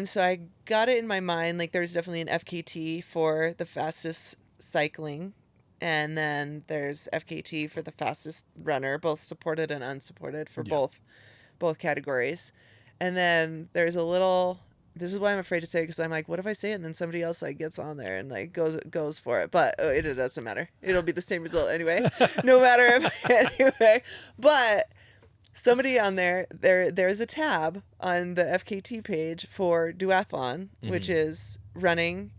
so I got it in my mind, like there's definitely an FKT for the fastest cycling, and then there's FKT for the fastest runner, both supported and unsupported for both categories. And then there's a little, this is why I'm afraid to say it, because I'm like, what if I say it and then somebody else like gets on there and like goes for it? But it doesn't matter. It'll be the same result anyway, no matter if anyway. But somebody on there's a tab on the FKT page for duathlon, which is running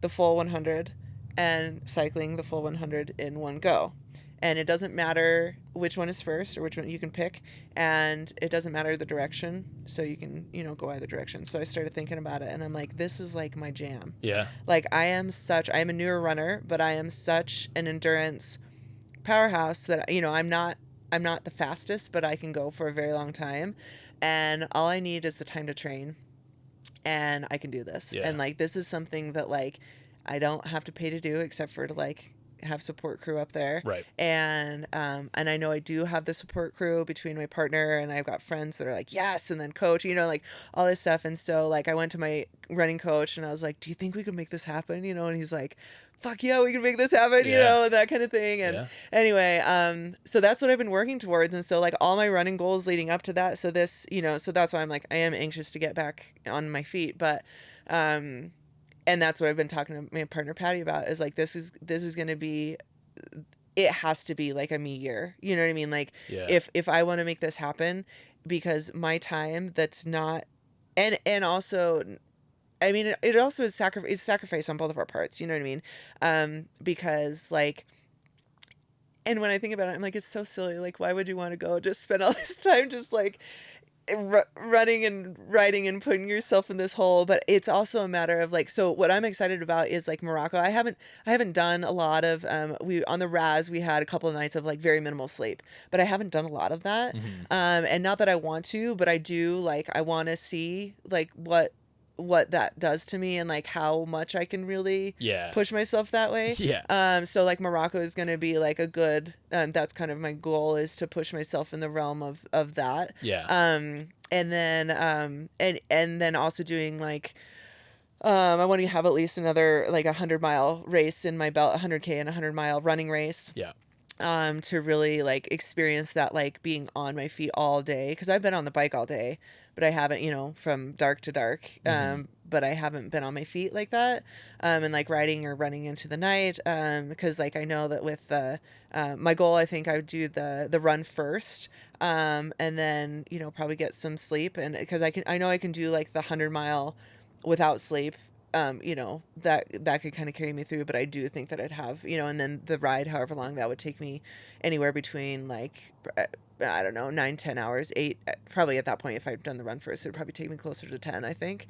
the full 100 and cycling the full 100 in one go. And it doesn't matter which one is first or which one you can pick. And it doesn't matter the direction. So you can, go either direction. So I started thinking about it and I'm like, this is like my jam. Yeah. Like I am a newer runner, but I am such an endurance powerhouse that, I'm not the fastest, but I can go for a very long time. And all I need is the time to train. And I can do this. Yeah. And like, this is something that like, I don't have to pay to do except for to like have support crew up there. Right. And I know I do have the support crew between my partner and I've got friends that are like, yes. And then coach, like all this stuff. And so like, I went to my running coach and I was like, do you think we could make this happen? And he's like, fuck yeah, we can make this happen, that kind of thing. And anyway, so that's what I've been working towards. And so like all my running goals leading up to that. So this, so that's why I'm like, I am anxious to get back on my feet, but, and that's what I've been talking to my partner Patty about is like, this is going to be, it has to be like a me year. You know what I mean? Like if I want to make this happen, because my time that's not, and also, I mean, it also is sacrifice on both of our parts. You know what I mean? Because like, and when I think about it, I'm like, it's so silly. Like, why would you want to go just spend all this time just like running and riding and putting yourself in this hole? But it's also a matter of like, so what I'm excited about is like Morocco. I haven't done a lot of, on the RAS, we had a couple of nights of like very minimal sleep, but I haven't done a lot of that. And not that I want to, but I do like, I want to see like what that does to me and like how much I can really push myself that way. So like Morocco is going to be like a good, that's kind of my goal, is to push myself in the realm of that. And then also doing like, I want to have at least another like 100-mile race in my belt, 100K and 100-mile running race. To really like experience that, like being on my feet all day. 'Cause I've been on the bike all day, but I haven't, from dark to dark. But I haven't been on my feet like that. And like riding or running into the night. 'Cause like, I know that with my goal, I think I would do the run first. And then, probably get some sleep. And 'cause I know I can do like the 100-mile without sleep. That could kind of carry me through, but I do think that I'd have, and then the ride, however long that would take me, anywhere between like, I don't know, 9-10 hours, 8, probably at that point, if I'd done the run first, it would probably take me closer to 10, I think.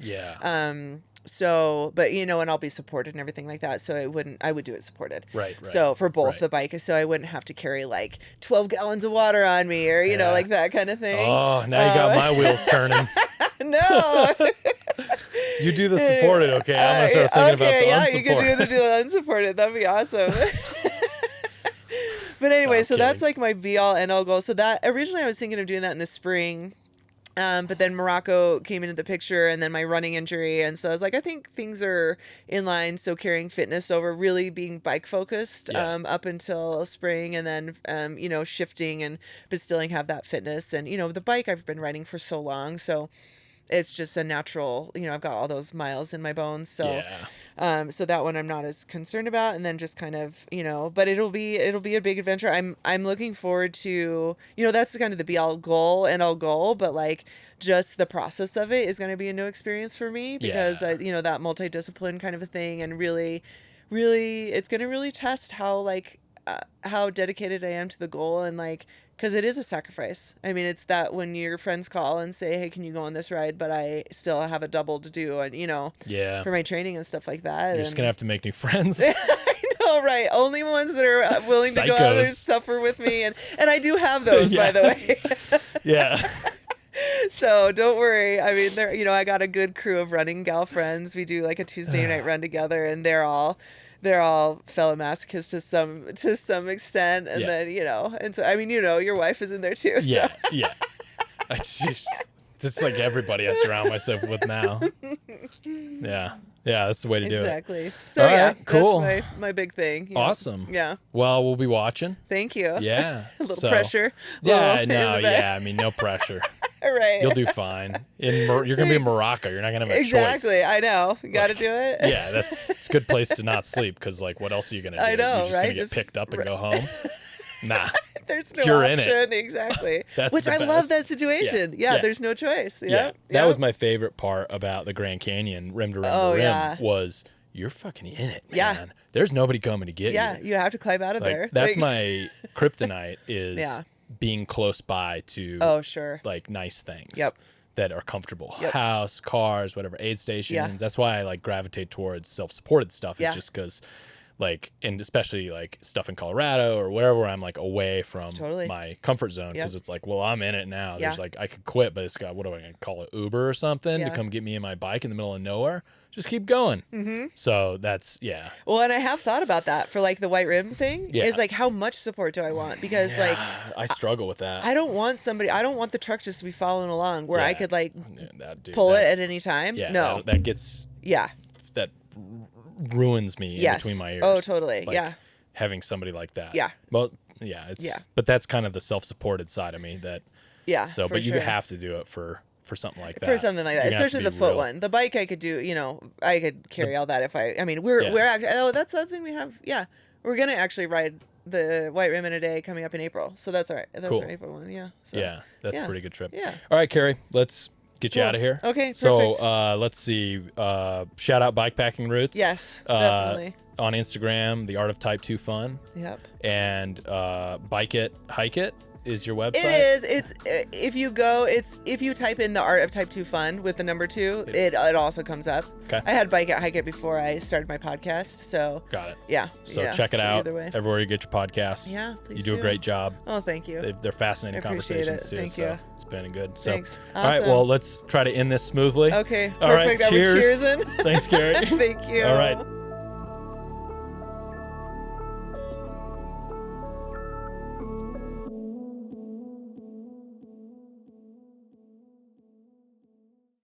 So, but and I'll be supported and everything like that. So I would do it supported. Right. So for both the bike, so I wouldn't have to carry like 12 gallons of water on me or, like that kind of thing. Oh, now you got my wheels turning. No. You do the supported, okay? I'm gonna start thinking about the unsupported. You could do the unsupported. That'd be awesome. But anyway, so that's like my be-all, end-all goal. So that originally I was thinking of doing that in the spring, but then Morocco came into the picture, and then my running injury, and so I was like, I think things are in line. So carrying fitness over, really being bike focused up until spring, and then shifting but still have that fitness, and the bike I've been riding for so long, so it's just a natural, I've got all those miles in my bones. So, so that one I'm not as concerned about. And then just kind of, but it'll be a big adventure. I'm looking forward to, that's kind of the be all goal and all goal, but like just the process of it is going to be a new experience for me because that multidiscipline kind of a thing. And really, it's going to really test how dedicated I am to the goal, and like, because it is a sacrifice. I mean, it's that when your friends call and say, hey, can you go on this ride? But I still have a double to do, and, for my training and stuff like that. You're just going to have to make new friends. I Oh, right. Only ones that are willing to go out and Psychos. suffer with me. And I do have those, by the way. Yeah. So don't worry. I mean, I got a good crew of running gal friends. We do like a Tuesday night run together, and they're all fellow masochists to some extent. And then, and so, I mean, your wife is in there too. Yeah. So. Yeah. It's like everybody I surround myself with now. Yeah. Yeah, that's the way to do it. Exactly. So All right, cool. That's my big thing. Awesome. Yeah. Well, we'll be watching. Thank you. Yeah. A little pressure. Yeah, in the back. yeah. I mean, no pressure. All right. You'll do fine. You're going to be in Morocco. You're not going to have a choice. Exactly. I know. You got to do it. Yeah, it's a good place to not sleep because, like, what else are you going to do? I know, You're just right? going to get picked up and go home? Nah. There's no You're option. in it. Exactly. That's Which the I best. love that situation. Yeah, there's no choice. Yeah. That was my favorite part about the Grand Canyon, rim to rim to rim, was you're fucking in it, man. Yeah. There's nobody coming to get you. Yeah, you have to climb out of there. That's my kryptonite is being close by to like nice things. Yep. That are comfortable. Yep. House, cars, whatever, aid stations. That's why I like gravitate towards self-supported stuff. Is just because like, and especially like stuff in Colorado or wherever where I'm like away from my comfort zone because it's like, well, I'm in it now. There's like, I could quit, but it's got, what am I going to call it? Uber or something to come get me and my bike in the middle of nowhere. Just keep going. Mm-hmm. So that's, Well, and I have thought about that for like the white rim thing is like, how much support do I want? Because like, I struggle with that. I don't want the truck just to be following along where I could like pull it at any time. Yeah. No. That gets, that ruins me in between my ears. Oh, totally. Like, having somebody like that. Yeah. Well, but that's kind of the self-supported side of me that. Yeah. So, but you have to do it for something like that. For something like that, especially the foot one. The bike I could do, I could carry all that if I mean, we're actually, that's the other thing we have. Yeah. We're going to actually ride the white rim in a day coming up in April. So that's all right. That's our April one. Yeah. So, that's a pretty good trip. Yeah. All right, Karey, let's get you out of here. Okay, perfect. So let's see. Shout out Bikepacking Roots. Yes, definitely. On Instagram, The Art of Type 2 Fun. Yep. And Bike It, Hike It is your website. It is. It's if you type in The Art of Type 2 Fun with the number 2, it also comes up. Okay. I had Bike It, Hike It before I started my podcast, so. Got it. Yeah. So check it out either way. everywhere you get your podcasts. Yeah, please You do a great job. Oh, thanks you. They're fascinating conversations too. Thank so you. it's been good. So, Thanks. All right. Well, let's try to end this smoothly. Okay. All right. Perfect. Cheers. Are we cheersing? Thanks, Karey. Thank you. All right.